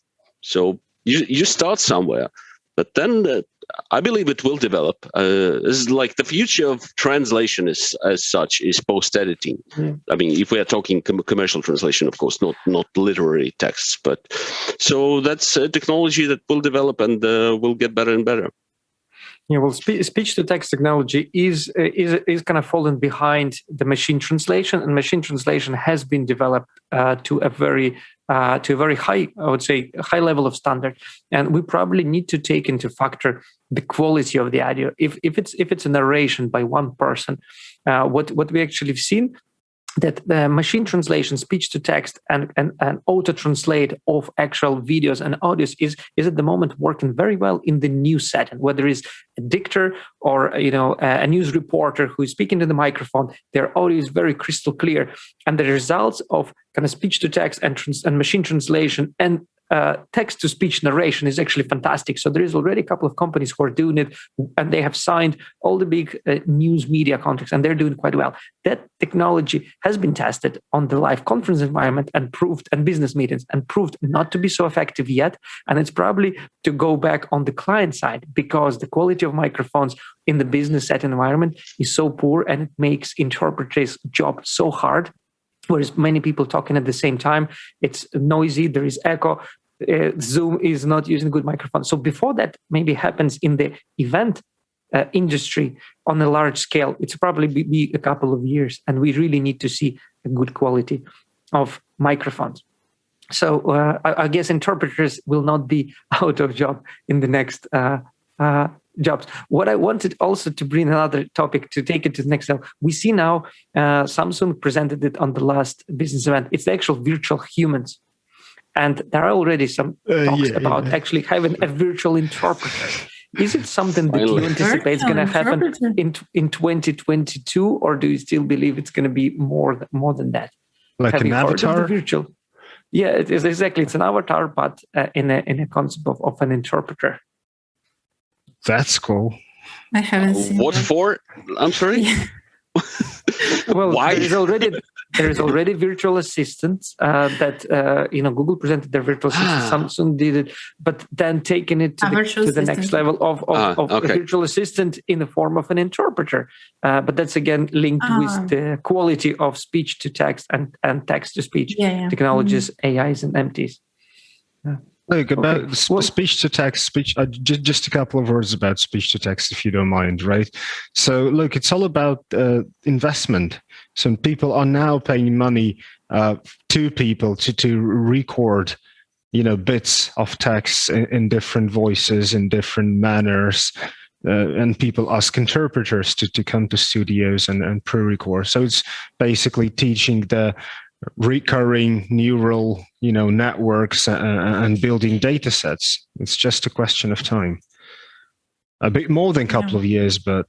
D: So you start somewhere, but then I believe it will develop. This is like the future of translation as such is post-editing. Yeah. I mean, if we are talking commercial translation, of course, not literary texts, but so that's a technology that will develop and will get better and better.
A: Yeah, well, speech-to-text technology is kind of fallen behind the machine translation, and machine translation has been developed to a very high, I would say, high level of standard. And we probably need to take into factor the quality of the audio. If it's a narration by one person, what we actually have seen, that the machine translation, speech to text, and auto translate of actual videos and audios is at the moment working very well in the news setting. Whether it's a dictator or a news reporter who is speaking to the microphone, their audio is very crystal clear, and the results of kind of speech to text and machine translation and text-to-speech narration is actually fantastic. So there is already a couple of companies who are doing it, and they have signed all the big news media contracts, and they're doing quite well. That technology has been tested on the live conference environment and business meetings, and proved not to be so effective yet. And it's probably to go back on the client side, because the quality of microphones in the business setting environment is so poor, and it makes interpreters' job so hard. Whereas many people talking at the same time, it's noisy, there is echo. Zoom is not using good microphones. So before that maybe happens in the event industry on a large scale, it's probably be a couple of years, and we really need to see a good quality of microphones. So I guess interpreters will not be out of job in the next jobs. What I wanted also to bring another topic to take it to the next level. We see now Samsung presented it on the last business event. It's the actual virtual humans. And there are already some talks about actually having a virtual interpreter. Is it something that you anticipate is going to happen in 2022, or do you still believe it's going to be more than that?
B: Like an avatar?
A: Virtual? Yeah, it is exactly. It's an avatar, but in a concept of an interpreter.
B: That's cool.
C: I haven't seen
D: what
C: that.
D: For? I'm sorry.
C: Yeah.
A: Well,
D: why?
A: There is already virtual assistants that Google presented their virtual assistant. Samsung did it, but then taking it to the next level of a virtual assistant in the form of an interpreter. But that's again linked with the quality of speech to text and text to speech technologies, AIs and MTs.
B: Look, about speech to text, just a couple of words about speech to text, if you don't mind, right? So, look, it's all about investment. So people are now paying money to people to record, bits of text in different voices, in different manners. And people ask interpreters to come to studios and pre-record. So it's basically teaching the recurring neural, networks and building data sets. It's just a question of time. A bit more than a couple of years, but...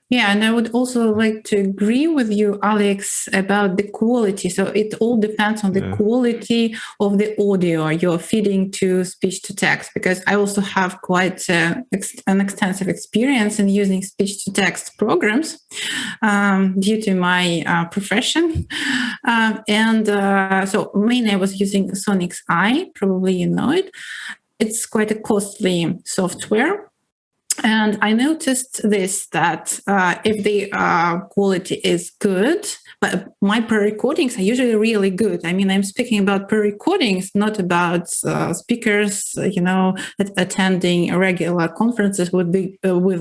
C: Yeah, and I would also like to agree with you, Alex, about the quality. So it all depends on the quality of the audio you're feeding to speech to text, because I also have quite an extensive experience in using speech to text programs due to my profession. So mainly I was using Sonic's Eye, probably you know it. It's quite a costly software. And I noticed that if the quality is good, but my pre-recordings are usually really good. I mean, I'm speaking about pre-recordings, not about speakers, attending regular conferences with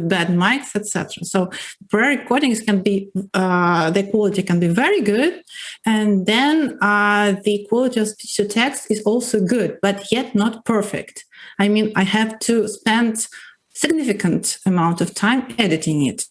C: bad mics, etc. So pre-recordings can be, the quality can be very good. And then the quality of speech to text is also good, but yet not perfect. I mean, I have to spend significant amount of time editing it,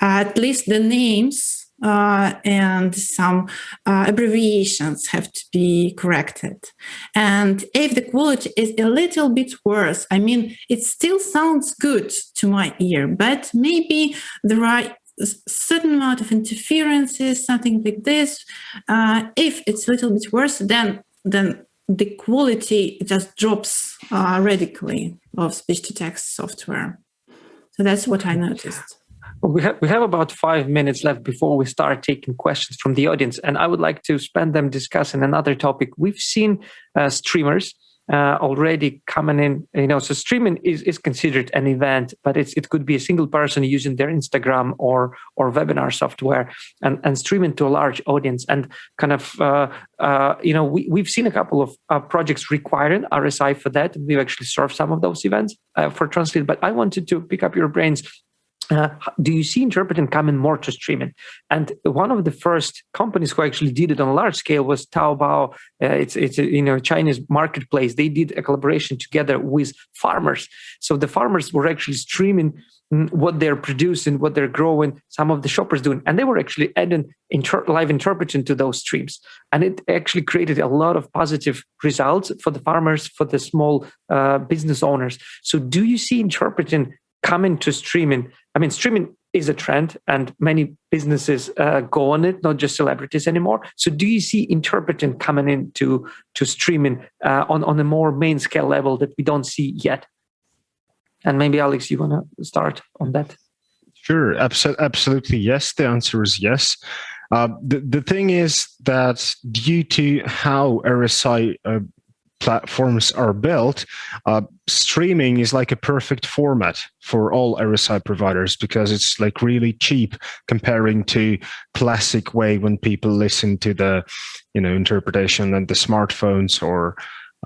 C: at least the names and some abbreviations have to be corrected. And if the quality is a little bit worse, I mean, it still sounds good to my ear, but maybe there are a certain amount of interferences, something like this. If it's a little bit worse, then the quality just drops radically of speech-to-text software. So that's what I noticed.
A: We have about 5 minutes left before we start taking questions from the audience, and I would like to spend them discussing another topic. We've seen streamers already coming in. So streaming is considered an event, but it could be a single person using their Instagram or webinar software and streaming to a large audience. And kind of, we've seen a couple of projects requiring RSI for that. We've actually served some of those events for Translit, but I wanted to pick up your brains. Do you see interpreting coming more to streaming? And one of the first companies who actually did it on a large scale was Taobao. It's a Chinese marketplace. They did a collaboration together with farmers. So the farmers were actually streaming what they're producing, what they're growing, some of the shoppers doing, and they were actually adding live interpreting to those streams. And it actually created a lot of positive results for the farmers, for the small business owners. So do you see interpreting coming to streaming? I mean, streaming is a trend and many businesses go on it, not just celebrities anymore. So do you see interpreting coming into streaming on a more main scale level that we don't see yet? And maybe Alex, you want to start on that?
B: Sure, absolutely yes. The answer is yes. The thing is that due to how RSI platforms are built, streaming is like a perfect format for all RSI providers because it's like really cheap comparing to classic way when people listen to the interpretation and the smartphones or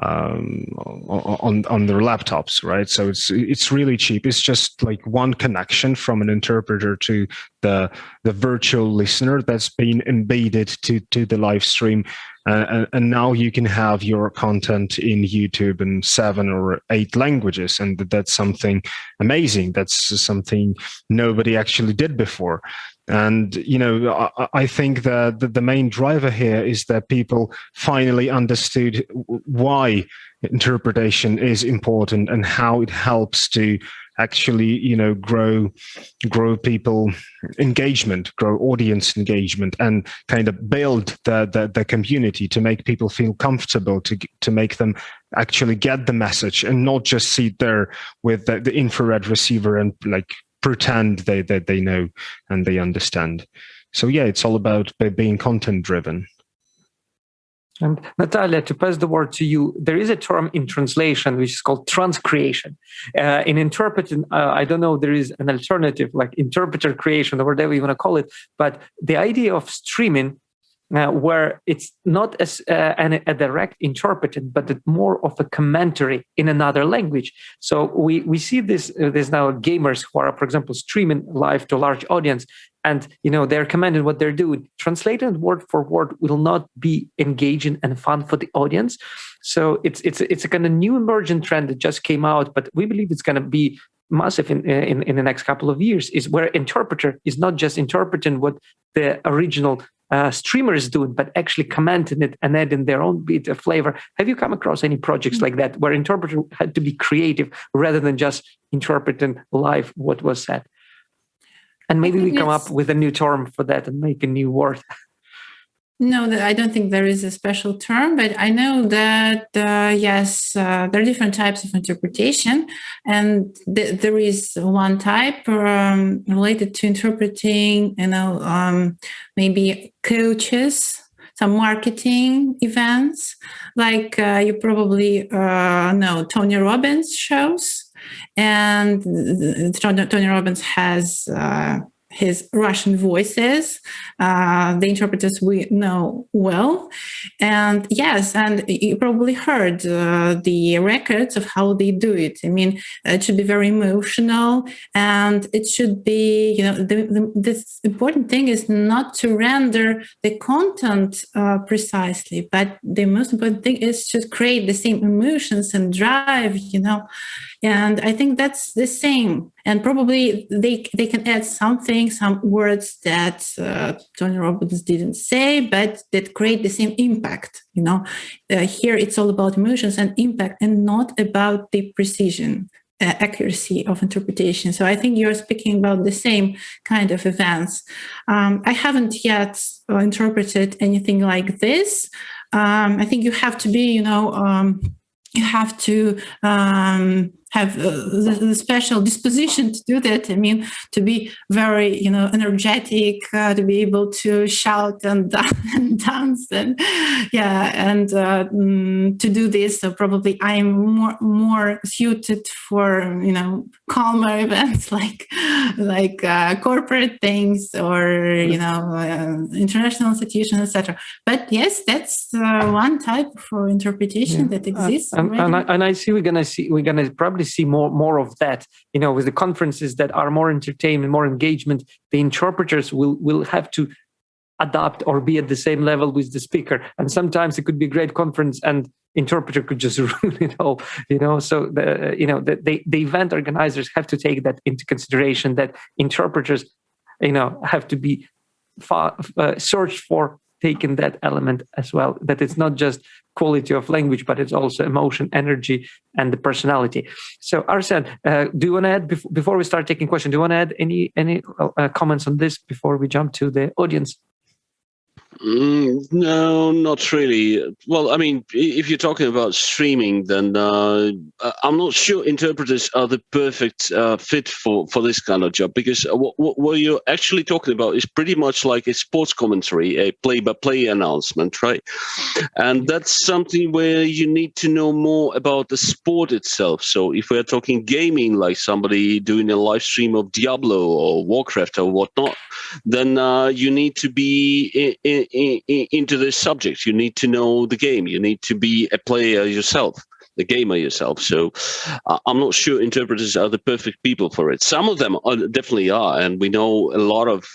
B: on their laptops, right? So it's really cheap. It's just like one connection from an interpreter to the virtual listener that's been embedded to the live stream. And now you can have your content in YouTube in 7 or 8 languages. And that's something amazing. That's something nobody actually did before. And, I think that the main driver here is that people finally understood why interpretation is important and how it helps to actually, grow people engagement, grow audience engagement, and kind of build the community to make people feel comfortable, to make them actually get the message and not just sit there with the infrared receiver and like pretend that they know and they understand. So yeah, it's all about being content driven.
A: And Natalia, to pass the word to you, there is a term in translation which is called transcreation. In interpreting, I don't know, there is an alternative like interpreter creation or whatever you want to call it, but the idea of streaming where it's not as a direct interpreting, but more of a commentary in another language. So we see this, there's now gamers who are, for example, streaming live to a large audience, and they're commenting what they're doing. Translated word for word will not be engaging and fun for the audience. So it's a kind of new emergent trend that just came out, but we believe it's going to be massive in the next couple of years, is where interpreter is not just interpreting what the original streamer is doing, but actually commenting it and adding their own bit of flavor. Have you come across any projects like that where interpreter had to be creative rather than just interpreting live what was said? And maybe we come up with a new term for that and make a new word.
C: No, I don't think there is a special term, but I know that, yes, there are different types of interpretation. And there is one type related to interpreting, maybe coaches, some marketing events, like you probably know Tony Robbins shows. And Tony Robbins has his Russian voices, the interpreters we know well. And yes, and you probably heard the records of how they do it. I mean, it should be very emotional, and it should be, this important thing is not to render the content precisely, but the most important thing is to create the same emotions and drive, And I think that's the same. And probably they can add something, some words that Tony Robbins didn't say, but that create the same impact. Here it's all about emotions and impact, and not about the precision, accuracy of interpretation. So I think you're speaking about the same kind of events. I haven't yet interpreted anything like this. I think you have to be, you have to have the special disposition to do that. I mean, to be very, energetic, to be able to shout and dance, and to do this. So probably I'm more suited for calmer events like corporate things or international institutions, etc. But yes, that's one type of interpretation that exists.
A: And I see we're gonna probably see more of that. With the conferences that are more entertainment, more engagement, the interpreters will have to adapt or be at the same level with the speaker. And sometimes it could be a great conference and interpreter could just ruin it all. So the event organizers have to take that into consideration, that interpreters have to be searched for taking that element as well, that it's not just quality of language, but it's also emotion, energy, and the personality. So Arsen, do you want to add, before we start taking questions, do you want to add any comments on this before we jump to the audience?
D: No, not really. Well, I mean, if you're talking about streaming, then I'm not sure interpreters are the perfect fit for this kind of job, because what you're actually talking about is pretty much like a sports commentary, a play-by-play announcement, right? And that's something where you need to know more about the sport itself. So if we're talking gaming, like somebody doing a live stream of Diablo or Warcraft or whatnot, then you need to be into this subject. You need to know the game. You need to be a player yourself, the gamer yourself. So I'm not sure interpreters are the perfect people for it. Some of them definitely are, and we know a lot of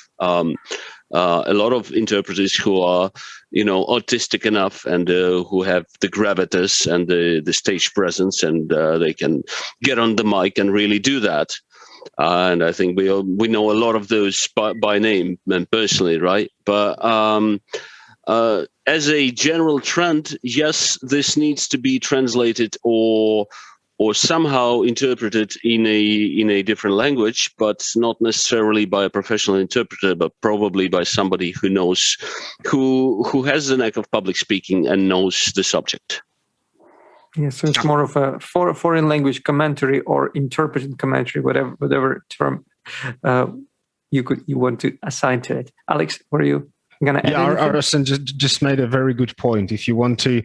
D: interpreters who are, artistic enough and who have the gravitas and the stage presence, and they can get on the mic and really do that. And I think we know a lot of those by name and personally, right? But as a general trend, yes, this needs to be translated or somehow interpreted in a different language, but not necessarily by a professional interpreter, but probably by somebody who knows, who has the knack of public speaking and knows the subject.
A: Yeah, so it's more of a foreign language commentary or interpreted commentary, whatever term you want to assign to it. Alex, what are you going to add? Yeah,
B: Arsen just made a very good point. If you want to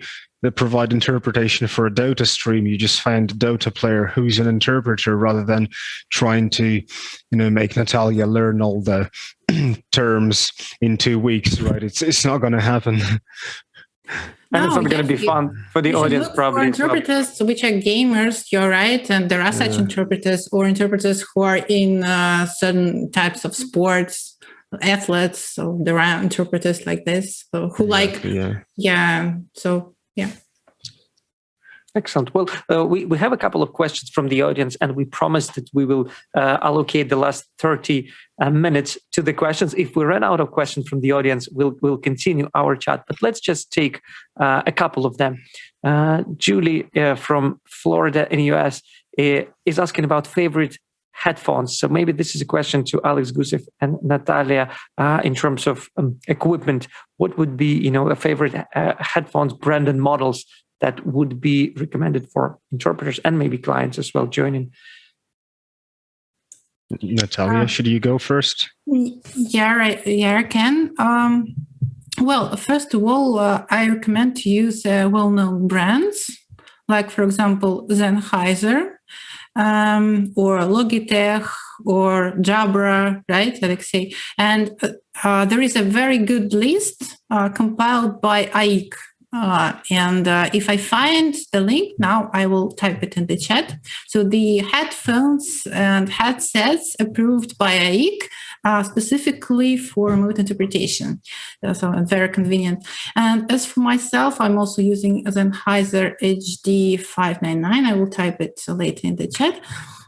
B: provide interpretation for a Dota stream, you just find a Dota player who's an interpreter, rather than trying to, make Natalia learn all the terms in 2 weeks, right? It's not going to happen.
A: And it's not going to be fun for the audience, probably.
C: For interpreters which are gamers, you're right, and there are such interpreters, or interpreters who are in certain types of sports, athletes. So there are interpreters like this, so who
A: Excellent. Well, we have a couple of questions from the audience, and we promised that we will allocate the last 30 minutes to the questions. If we run out of questions from the audience, we'll continue our chat. But let's just take a couple of them. Julie from Florida in the US is asking about favorite headphones. So maybe this is a question to Alex Gusev and Natalia in terms of equipment. What would be, a favorite headphones brand and models that would be recommended for interpreters and maybe clients as well joining?
B: Natalia, should you go first?
C: I can. Well, first of all, I recommend to use well-known brands, like, for example, Sennheiser, or Logitech, or Jabra, right, Alexei? And there is a very good list compiled by AIC. And if I find the link now, I will type it in the chat. So the headphones and headsets approved by AIC specifically for remote interpretation. So very convenient. And as for myself, I'm also using Sennheiser HD 599. I will type it later in the chat.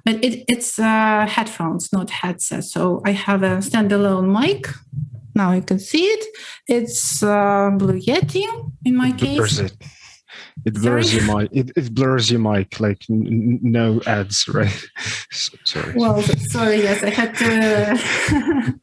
C: But it's headphones, not headsets. So I have a standalone mic. Now you can see it. It's Blue Yeti in my case.
B: It blurs your mic. It blurs your mic, like no ads, right? Sorry.
C: Well, sorry. Yes, I had to.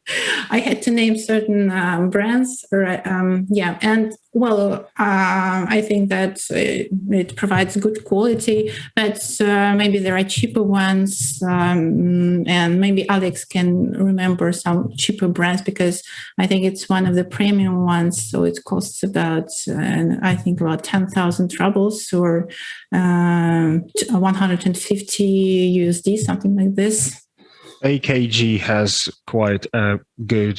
C: I had to name certain brands. And Well, I think that it provides good quality, but maybe there are cheaper ones, and maybe Alex can remember some cheaper brands, because I think it's one of the premium ones. So it costs about, I think, about 10,000 rubles or 150 USD, something like this.
B: AKG has quite a good,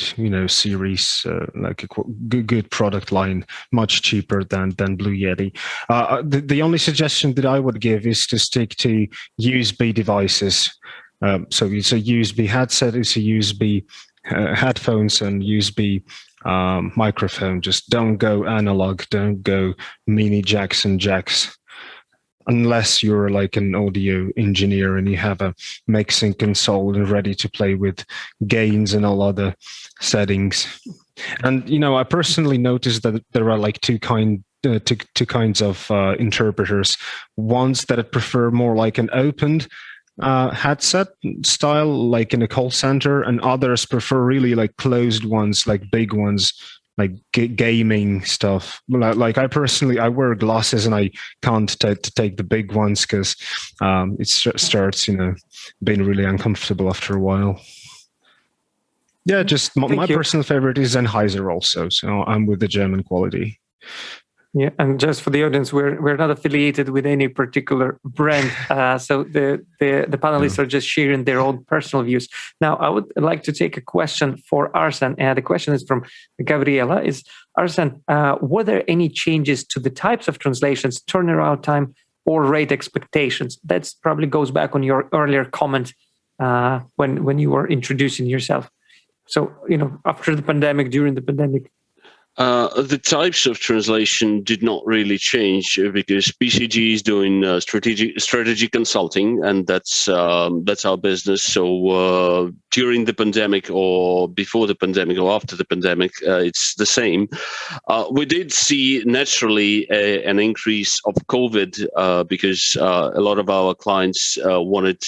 B: series, like a good product line, much cheaper than Blue Yeti. The only suggestion that I would give is to stick to USB devices. So it's a USB headset, it's a USB headphones, and USB microphone. Just don't go analog, don't go mini jacks and jacks. Unless you're like an audio engineer and you have a mixing console and ready to play with gains and all other settings. And, I personally noticed that there are like two kinds of interpreters. Ones that prefer more like an opened headset style, like in a call center, and others prefer really like closed ones, like big ones, like gaming stuff. Like I wear glasses and I can't take the big ones because it starts, being really uncomfortable after a while. Yeah, just my personal favorite is Sennheiser also. So I'm with the German quality.
A: Yeah, and just for the audience, we're not affiliated with any particular brand, so the panelists are just sharing their own personal views. Now, I would like to take a question for Arsen, and the question is from Gabriela. Is Arsen, were there any changes to the types of translations, turnaround time, or rate expectations? That probably goes back on your earlier comment when you were introducing yourself. So, after the pandemic, during the pandemic.
D: The types of translation did not really change because BCG is doing strategy consulting, and that's our business. So during the pandemic, or before the pandemic, or after the pandemic, it's the same. We did see naturally an increase of COVID because a lot of our clients wanted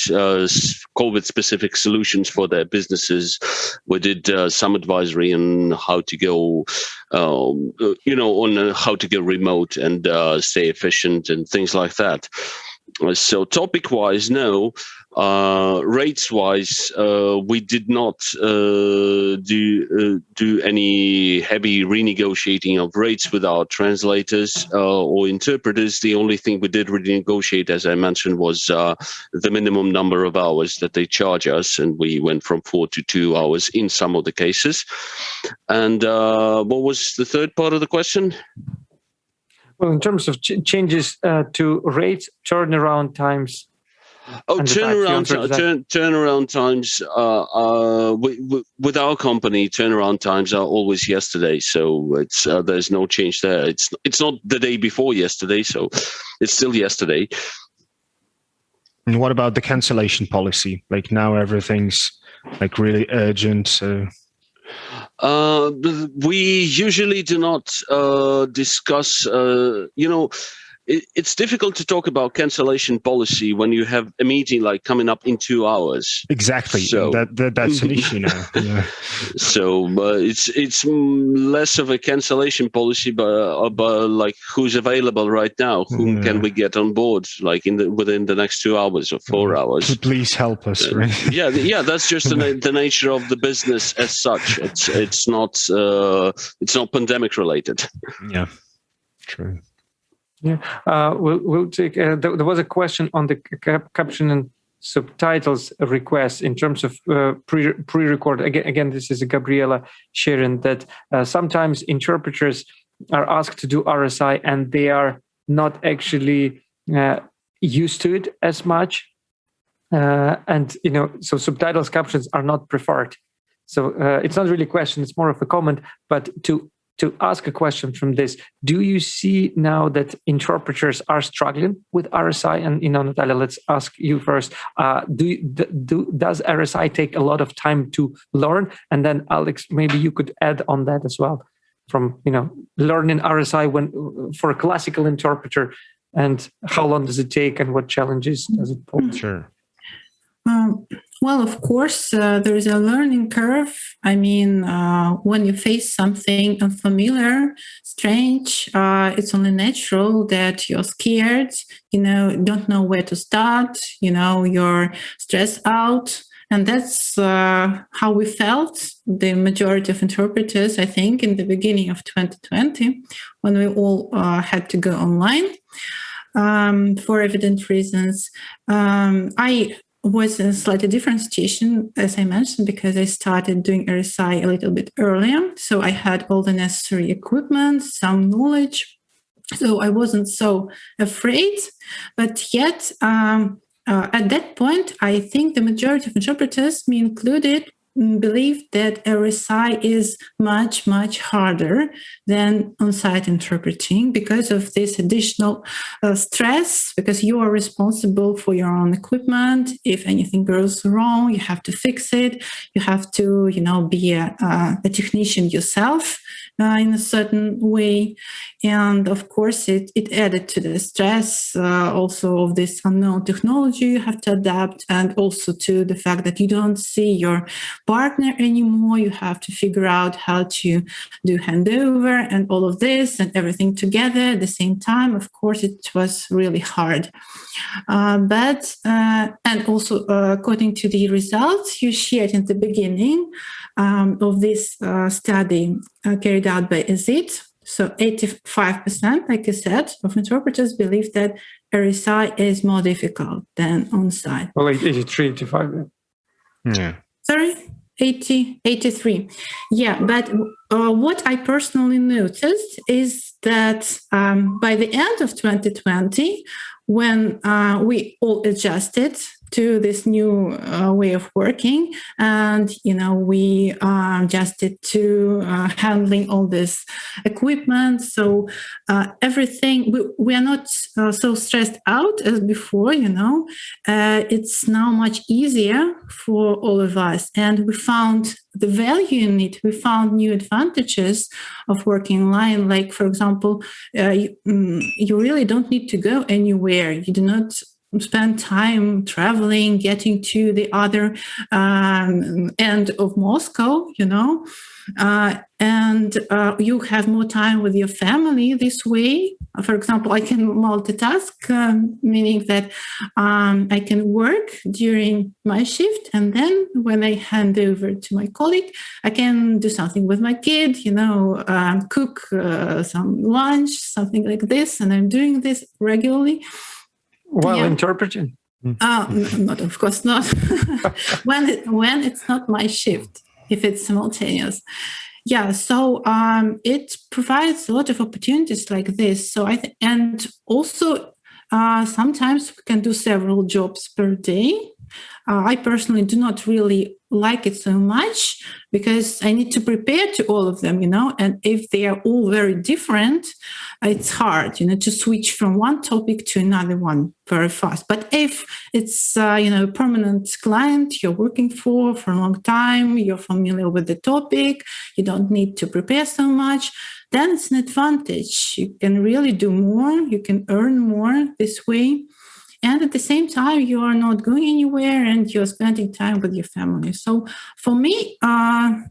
D: COVID-specific solutions for their businesses. We did some advisory on how to go. On how to go remote and stay efficient and things like that. So topic-wise, no. Rates-wise, we did not do any heavy renegotiating of rates with our translators or interpreters. The only thing we did renegotiate, as I mentioned, was the minimum number of hours that they charge us, and we went from 4 to 2 hours in some of the cases. And what was the third part of the question?
A: Well, in terms of changes to rates, turnaround times.
D: Turnaround times. With our company, turnaround times are always yesterday, so it's there's no change there. It's not the day before yesterday, so it's still yesterday.
B: And what about the cancellation policy? Like now everything's like really urgent. So
D: we usually do not discuss. It's difficult to talk about cancellation policy when you have a meeting like coming up in 2 hours.
B: Exactly. So that's an issue now. Yeah.
D: So it's less of a cancellation policy, but like who's available right now? Whom can we get on board? Like within the next 2 hours or 4 hours?
B: Please help us. Right?
D: Yeah. That's just the nature of the business as such. It's not pandemic related.
B: Yeah. True.
A: Yeah, we'll take. There was a question on the caption and subtitles request in terms of pre-record. Again, this is Gabriela sharing that sometimes interpreters are asked to do RSI and they are not actually used to it as much, and so subtitles captions are not preferred. So it's not really a question; it's more of a comment. But to ask a question from this, do you see now that interpreters are struggling with RSI? And Natalia, let's ask you first. Does RSI take a lot of time to learn? And then Alex, maybe you could add on that as well, from learning RSI for a classical interpreter, and how long does it take, and what challenges does it pose?
B: Sure.
C: Well, of course, there is a learning curve. I mean, when you face something unfamiliar, strange, it's only natural that you're scared, don't know where to start, you're stressed out. And that's how we felt, the majority of interpreters, I think, in the beginning of 2020, when we all had to go online for evident reasons. I was in a slightly different situation, as I mentioned, because I started doing RSI a little bit earlier. So I had all the necessary equipment, some knowledge. So I wasn't so afraid. But yet, at that point, I think the majority of interpreters, me included, believe that RSI is much, much harder than on-site interpreting because of this additional stress, because you are responsible for your own equipment. If anything goes wrong, you have to fix it. You have to, be a technician yourself in a certain way. And of course, it added to the stress also of this unknown technology you have to adapt, and also to the fact that you don't see your partner anymore. You have to figure out how to do handover and all of this and everything together at the same time. Of course, it was really hard. And also, according to the results you shared in the beginning of this study carried out by EZIT, so 85%, like I said, of interpreters believe that RSI is more difficult than on-site.
A: Well, 83, 85.
B: Yeah.
C: Sorry? 83. Yeah, but what I personally noticed is that by the end of 2020, when we all adjusted to this new way of working, and we adjusted to handling all this equipment, so everything, we are not so stressed out as before. It's now much easier for all of us, and we found the value in it. We found new advantages of working online, like, for example, you really don't need to go anywhere. You do not spend time traveling, getting to the other end of Moscow, and you have more time with your family this way. For example, I can multitask, meaning that I can work during my shift, and then when I hand over to my colleague, I can do something with my kid, cook some lunch, something like this, and I'm doing this regularly.
A: While interpreting?
C: Not, of course not. when it's not my shift, if it's simultaneous. Yeah, so it provides a lot of opportunities like this. So and also sometimes we can do several jobs per day. I personally do not really like it so much because I need to prepare to all of them, and if they are all very different, it's hard, to switch from one topic to another one very fast. But if it's, a permanent client you're working for a long time, you're familiar with the topic, you don't need to prepare so much, then it's an advantage. You can really do more, you can earn more this way. And at the same time, you are not going anywhere and you're spending time with your family. So for me, I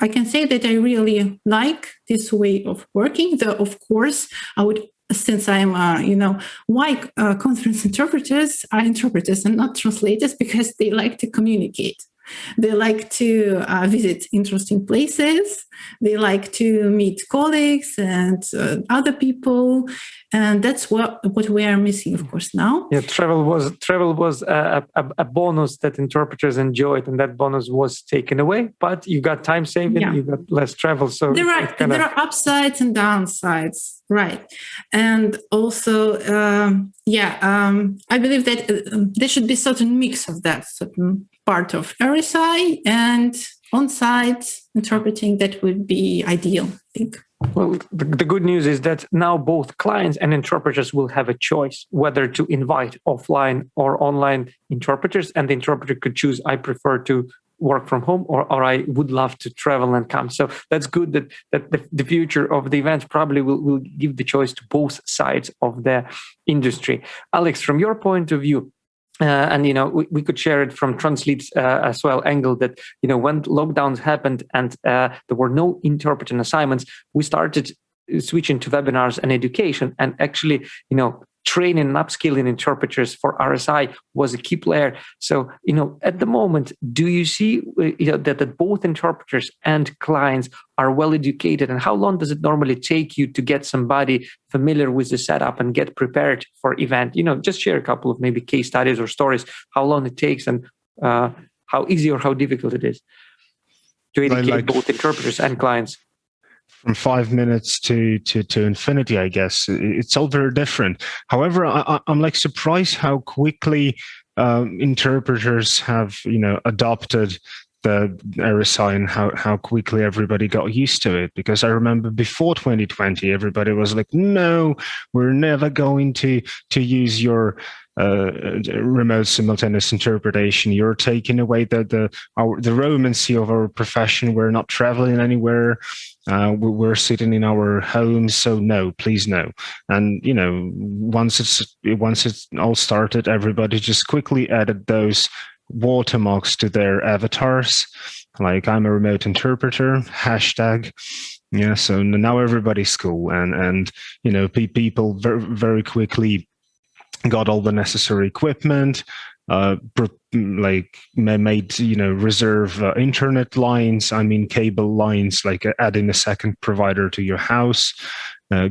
C: can say that I really like this way of working. Though, of course, I would, since I'm, why conference interpreters are interpreters and not translators, because they like to communicate. They like to visit interesting places. They like to meet colleagues and other people, and that's what we are missing, of course, now.
A: Yeah, travel was a bonus that interpreters enjoyed, and that bonus was taken away. But you got time saving, you got less travel. So
C: there are upsides and downsides, right? And also, I believe that there should be certain mix of that, certain part of RSI and on-site interpreting. That would be ideal, I think.
A: Well, the good news is that now both clients and interpreters will have a choice whether to invite offline or online interpreters, and the interpreter could choose, I prefer to work from home, or I would love to travel and come. So that's good that the future of the event probably will give the choice to both sides of the industry. Alex, from your point of view, and we could share it from Translit as well angle that when lockdowns happened and there were no interpreting assignments, we started switching to webinars and education, and actually training and upskilling interpreters for RSI was a key player. So at the moment, do you see that both interpreters and clients are well educated, and how long does it normally take you to get somebody familiar with the setup and get prepared for event? Just share a couple of maybe case studies or stories, how long it takes and how easy or how difficult it is to educate both interpreters and clients.
B: From 5 minutes to infinity, I guess. It's all very different. However, I'm surprised how quickly interpreters have adopted the RSI and how quickly everybody got used to it. Because I remember before 2020, everybody was like, no, we're never going to use your remote simultaneous interpretation. You're taking away the romancy of our profession. We're not traveling anywhere. We're sitting in our homes. So no, please no. And once it's all started, everybody just quickly added those watermarks to their avatars, like I'm a remote interpreter hashtag. Yeah, so now everybody's cool, and people very, very quickly got all the necessary equipment, made reserve internet lines, cable lines, like adding a second provider to your house,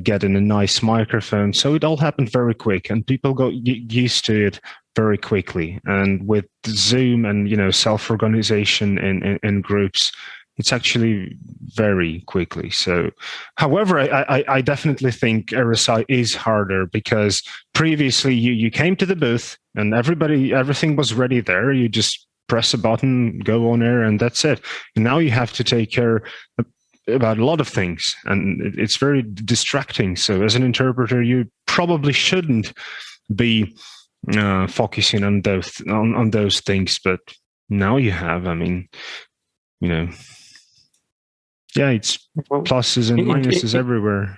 B: getting a nice microphone. So it all happened very quick, and people got used to it very quickly. And with Zoom and self-organization in groups, it's actually very quickly. So, however, I definitely think RSI is harder, because previously you came to the booth and everything was ready there. You just press a button, go on air, and that's it. And now you have to take care about a lot of things, and it's very distracting. So as an interpreter, you probably shouldn't be focusing on those things, but now you have. Yeah, it's pluses and minuses everywhere.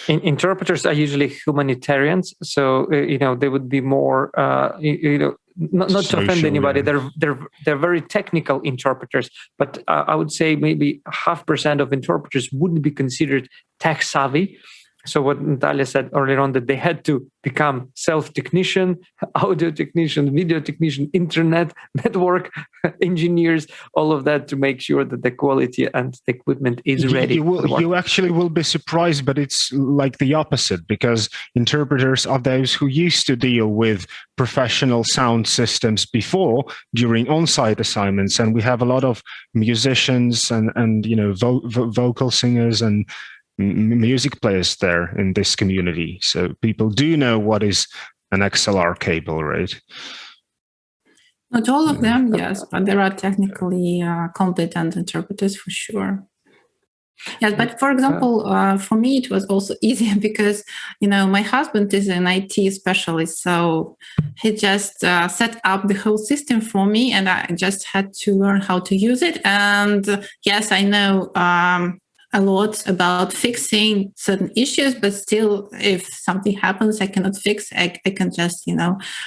A: Interpreters are usually humanitarians, so they would be more not to offend anybody. Yeah. They're very technical interpreters, but I would say maybe 0.5% of interpreters wouldn't be considered tech savvy. So what Natalia said earlier on, that they had to become self-technician, audio technician, video technician, internet, network engineers, all of that, to make sure that the quality and the equipment is ready.
B: You actually will be surprised, but it's like the opposite, because interpreters are those who used to deal with professional sound systems before during on-site assignments. And we have a lot of musicians and vocal singers and music players there in this community. So people do know what is an XLR cable, right?
C: Not all of them, yes, but there are technically competent interpreters for sure. Yes, but for example, for me, it was also easier because, my husband is an IT specialist, so he just set up the whole system for me, and I just had to learn how to use it. And yes, I know a lot about fixing certain issues, but still, if something happens I cannot fix, I can just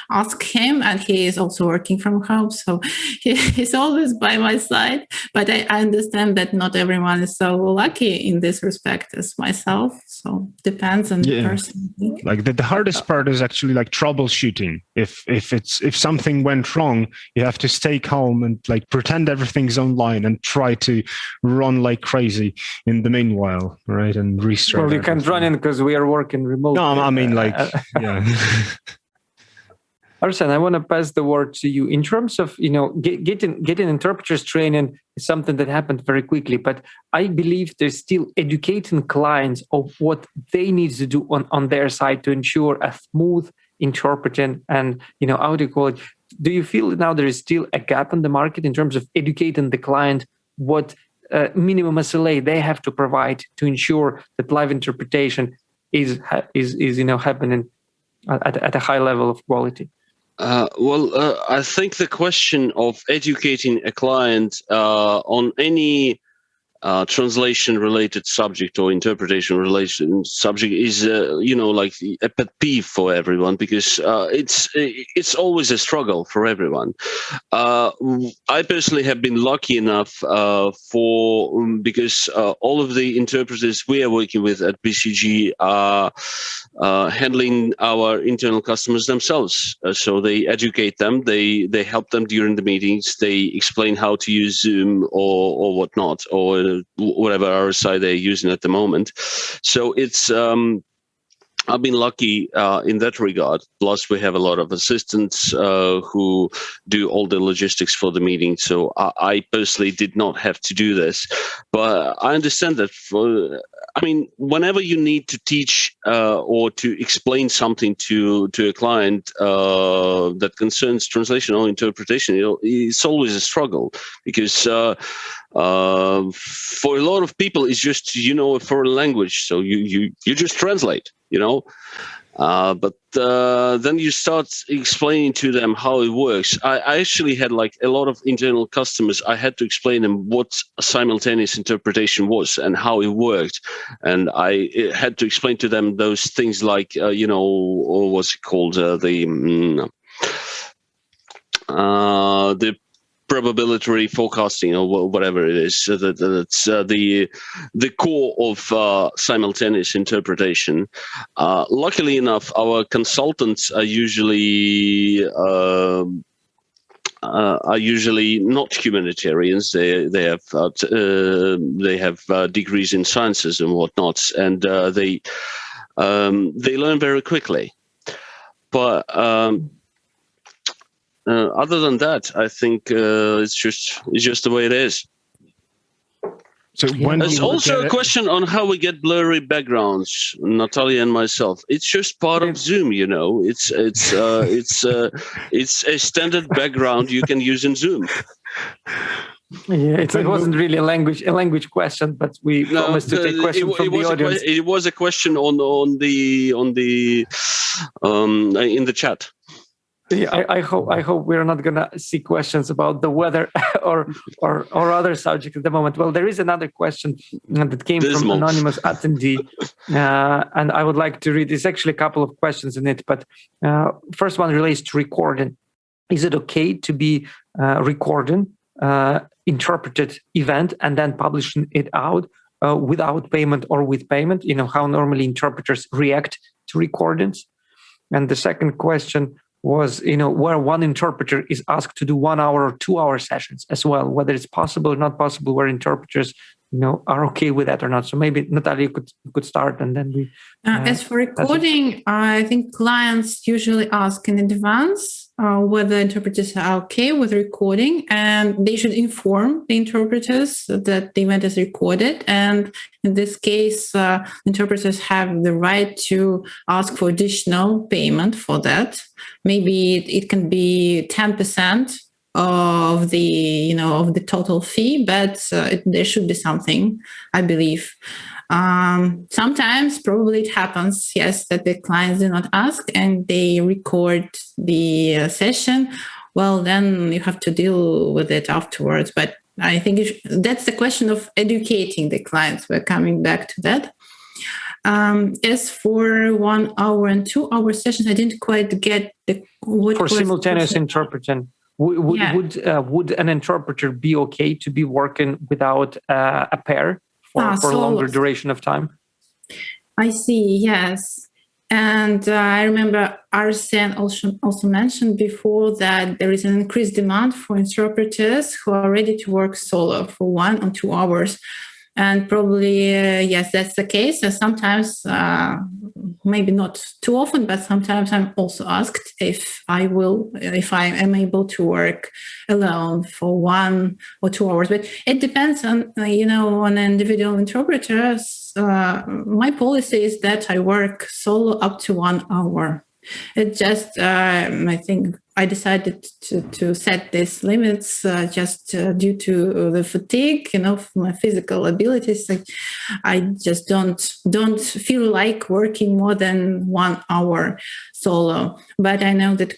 C: ask him, and he is also working from home, so he's always by my side. But I understand that not everyone is so lucky in this respect as myself, so depends on the person.
B: Like the hardest part is actually like troubleshooting. If something went wrong, you have to stay calm and like pretend everything's online and try to run like crazy in the meanwhile, right? And restart.
A: Well, you can't run in because we are working remote.
B: No, yeah.
A: Arsen, I want to pass the word to you. In terms of getting interpreters training is something that happened very quickly, but I believe there's still educating clients of what they need to do on their side to ensure a smooth interpreting and audio quality. Do you feel now there is still a gap in the market in terms of educating the client what minimum SLA they have to provide to ensure that live interpretation is happening at a high level of quality?
D: I think the question of educating a client on any translation-related subject or interpretation-related subject is, like a pet peeve for everyone, because it's always a struggle for everyone. I personally have been lucky enough because all of the interpreters we are working with at BCG are handling our internal customers themselves. So they educate them, they help them during the meetings, they explain how to use Zoom or whatnot, or whatever RSI they're using at the moment. So it's I've been lucky in that regard. Plus, we have a lot of assistants who do all the logistics for the meeting. So I personally did not have to do this. But I understand that whenever you need to teach or to explain something to a client that concerns translation or interpretation, it's always a struggle, because for a lot of people, it's just, a foreign language. So you just translate, but then you start explaining to them how it works. I actually had like a lot of internal customers. I had to explain them what simultaneous interpretation was and how it worked. And I had to explain to them those things like, or what's it called? The probability forecasting, or whatever it is. That's the core of simultaneous interpretation. Luckily enough, our consultants are usually not humanitarians. They have degrees in sciences and whatnot, and they learn very quickly. But other than that, I think it's just the way it is.
B: So
D: there's also a question on how we get blurry backgrounds, Natalia and myself. It's just part of Zoom, It's a standard background you can use in Zoom.
A: Yeah, it wasn't really a language question, but we promised to take questions from the audience.
D: It was a question in the chat.
A: Yeah, I hope we're not gonna see questions about the weather or other subjects at the moment. Well, there is another question that came from anonymous attendee, and I would like to read. There's actually a couple of questions in it, but first one relates to recording. Is it okay to be recording interpreted event and then publishing it out without payment or with payment? How normally interpreters react to recordings. And the second question was, where one interpreter is asked to do 1 hour or 2 hour sessions as well, whether it's possible or not possible, where interpreters, are okay with that or not. So maybe Natalia could start, and then we.
C: As for recording, I think clients usually ask in advance whether interpreters are okay with recording, and they should inform the interpreters that the event is recorded. And in this case, interpreters have the right to ask for additional payment for that. Maybe it can be 10% of the of the total fee, but there should be something, I believe. Sometimes probably it happens, yes, that the clients do not ask and they record the session. Well, then you have to deal with it afterwards. But I think that's the question of educating the clients. We're coming back to that. As for 1 hour and 2 hour sessions, I didn't quite get
A: for simultaneous interpreting. Would an interpreter be okay to be working without a pair for a longer duration of time?
C: I see, yes. And I remember Arsen also mentioned before that there is an increased demand for interpreters who are ready to work solo for 1 or 2 hours. And probably, yes, that's the case. And sometimes, maybe not too often, but sometimes I'm also asked if I am able to work alone for 1 or 2 hours. But it depends on, on individual interpreters. My policy is that I work solo up to 1 hour. It just, I think I decided to set these limits just due to the fatigue, my physical abilities. I just don't feel like working more than 1 hour solo. But I know that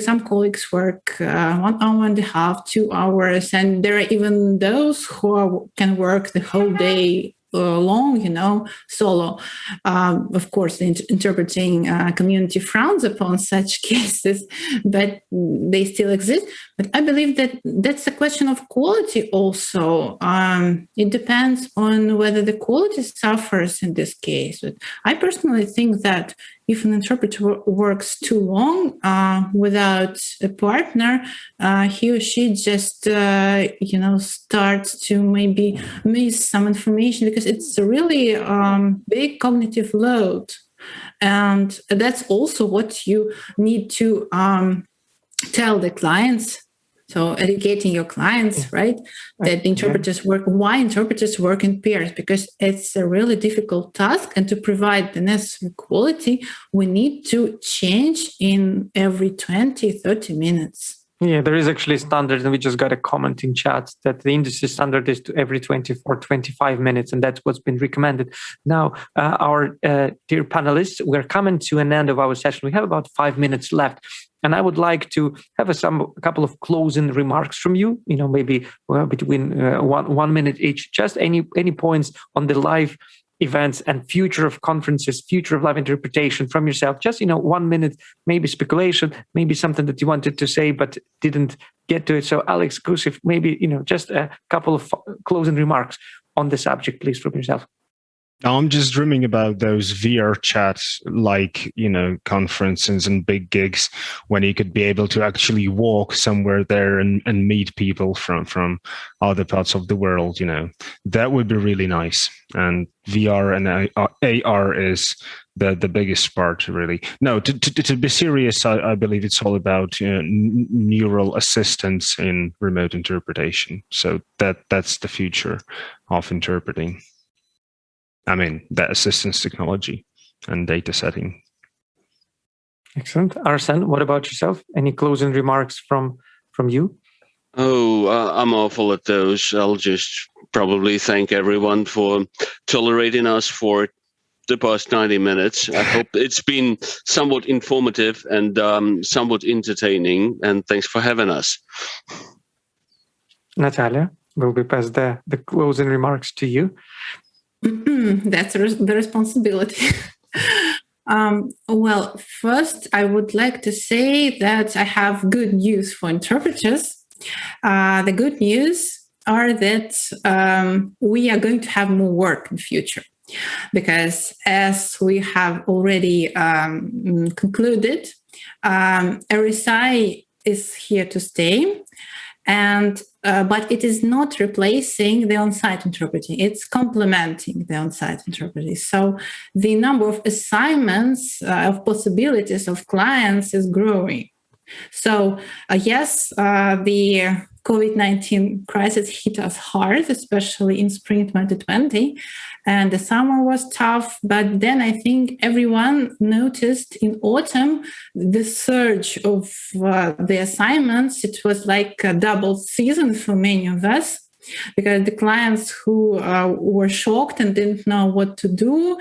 C: some colleagues work 1 hour and a half, 2 hours, and there are even those who can work the whole day long, solo. Of course, the interpreting community frowns upon such cases, but they still exist. But I believe that that's a question of quality also. It depends on whether the quality suffers in this case. But I personally think that if an interpreter works too long without a partner, he or she just, starts to maybe miss some information because it's a really big cognitive load. And that's also what you need to tell the clients. So educating your clients, right? That interpreters why interpreters work in pairs, because it's a really difficult task. And to provide the necessary quality, we need to change in every 20, 30 minutes.
A: Yeah, there is actually a standard, and we just got a comment in chat that the industry standard is to every 24, 25 minutes, and that's what's been recommended. Now, our dear panelists, we're coming to an end of our session. We have about 5 minutes left, and I would like to have a couple of closing remarks from you, maybe between 1 minute each, just any points on the live events and future of conferences, future of live interpretation from yourself. Just, 1 minute, maybe speculation, maybe something that you wanted to say but didn't get to it. So Alex Gusev, maybe, just a couple of closing remarks on the subject, please, from yourself.
B: I'm just dreaming about those VR chats, like, conferences and big gigs when you could be able to actually walk somewhere there and meet people from other parts of the world, That would be really nice. And VR and AR is the biggest part, really. No, to be serious, I believe it's all about neural assistance in remote interpretation. So that's the future of interpreting. That assistance technology and data setting.
A: Excellent. Arsen, what about yourself? Any closing remarks from you?
D: I'm awful at those. I'll just probably thank everyone for tolerating us for the past 90 minutes. I hope it's been somewhat informative and somewhat entertaining, and thanks for having us.
A: Natalia, will we pass the closing remarks to you?
C: That's the responsibility. Well, first, I would like to say that I have good news for interpreters. The good news are that we are going to have more work in the future, because as we have already concluded, RSI is here to stay. But it is not replacing the on-site interpreting. It's complementing the on-site interpreting. So the number of assignments, of possibilities of clients is growing. So yes, the COVID-19 crisis hit us hard, especially in spring 2020. And the summer was tough, but then I think everyone noticed in autumn the surge of the assignments. It was like a double season for many of us, because the clients who were shocked and didn't know what to do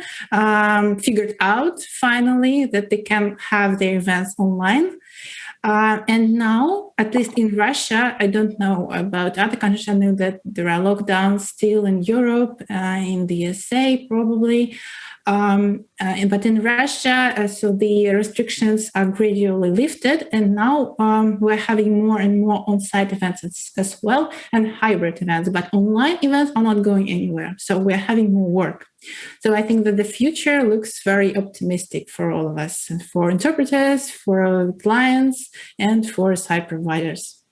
C: figured out finally that they can have their events online. And now, at least in Russia, I don't know about other countries. I know that there are lockdowns still in Europe, in the USA probably. But in Russia, so the restrictions are gradually lifted. And now we're having more and more on-site events as well, and hybrid events. But online events are not going anywhere. So we're having more work. So I think that the future looks very optimistic for all of us, and for interpreters, for clients, and for site providers.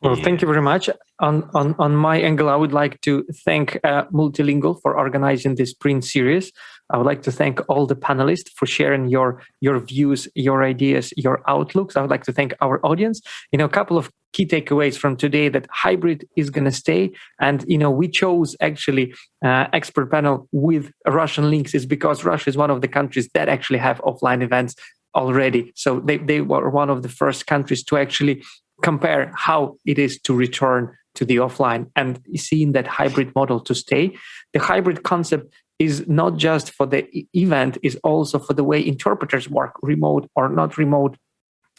A: Well, thank you very much. On my angle, I would like to thank MultiLingual for organizing this print series. I would like to thank all the panelists for sharing your views, your ideas, your outlooks. I would like to thank our audience. A couple of key takeaways from today: that hybrid is going to stay. And, we chose actually expert panel with Russian links is because Russia is one of the countries that actually have offline events already. So they were one of the first countries to actually compare how it is to return to the offline and seeing that hybrid model to stay. The hybrid concept is not just for the event, is also for the way interpreters work, remote or not remote.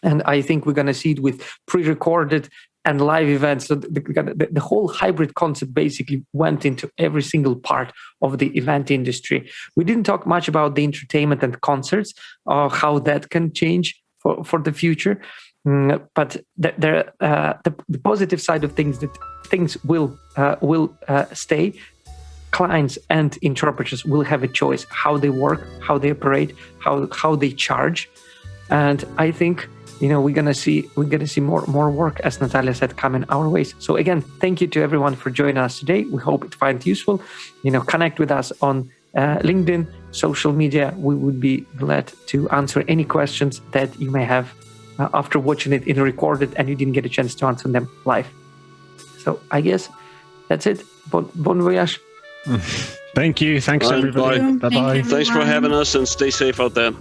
A: And I think we're going to see it with pre-recorded and live events. So the whole hybrid concept basically went into every single part of the event industry. We didn't talk much about the entertainment and concerts, how that can change for the future. But the positive side of things, that things will stay. Clients and interpreters will have a choice how they work, how they operate, how they charge. And I think we're gonna see more work, as Natalia said, coming our ways. So again, thank you to everyone for joining us today. We hope it finds useful. Connect with us on LinkedIn, social media. We would be glad to answer any questions that you may have after watching it in recorded and you didn't get a chance to answer them live. So I guess that's it. Bon voyage.
B: Thank you. Thanks, everybody.
D: Bye.
B: Bye-bye.
D: Thanks for having us, and stay safe out there.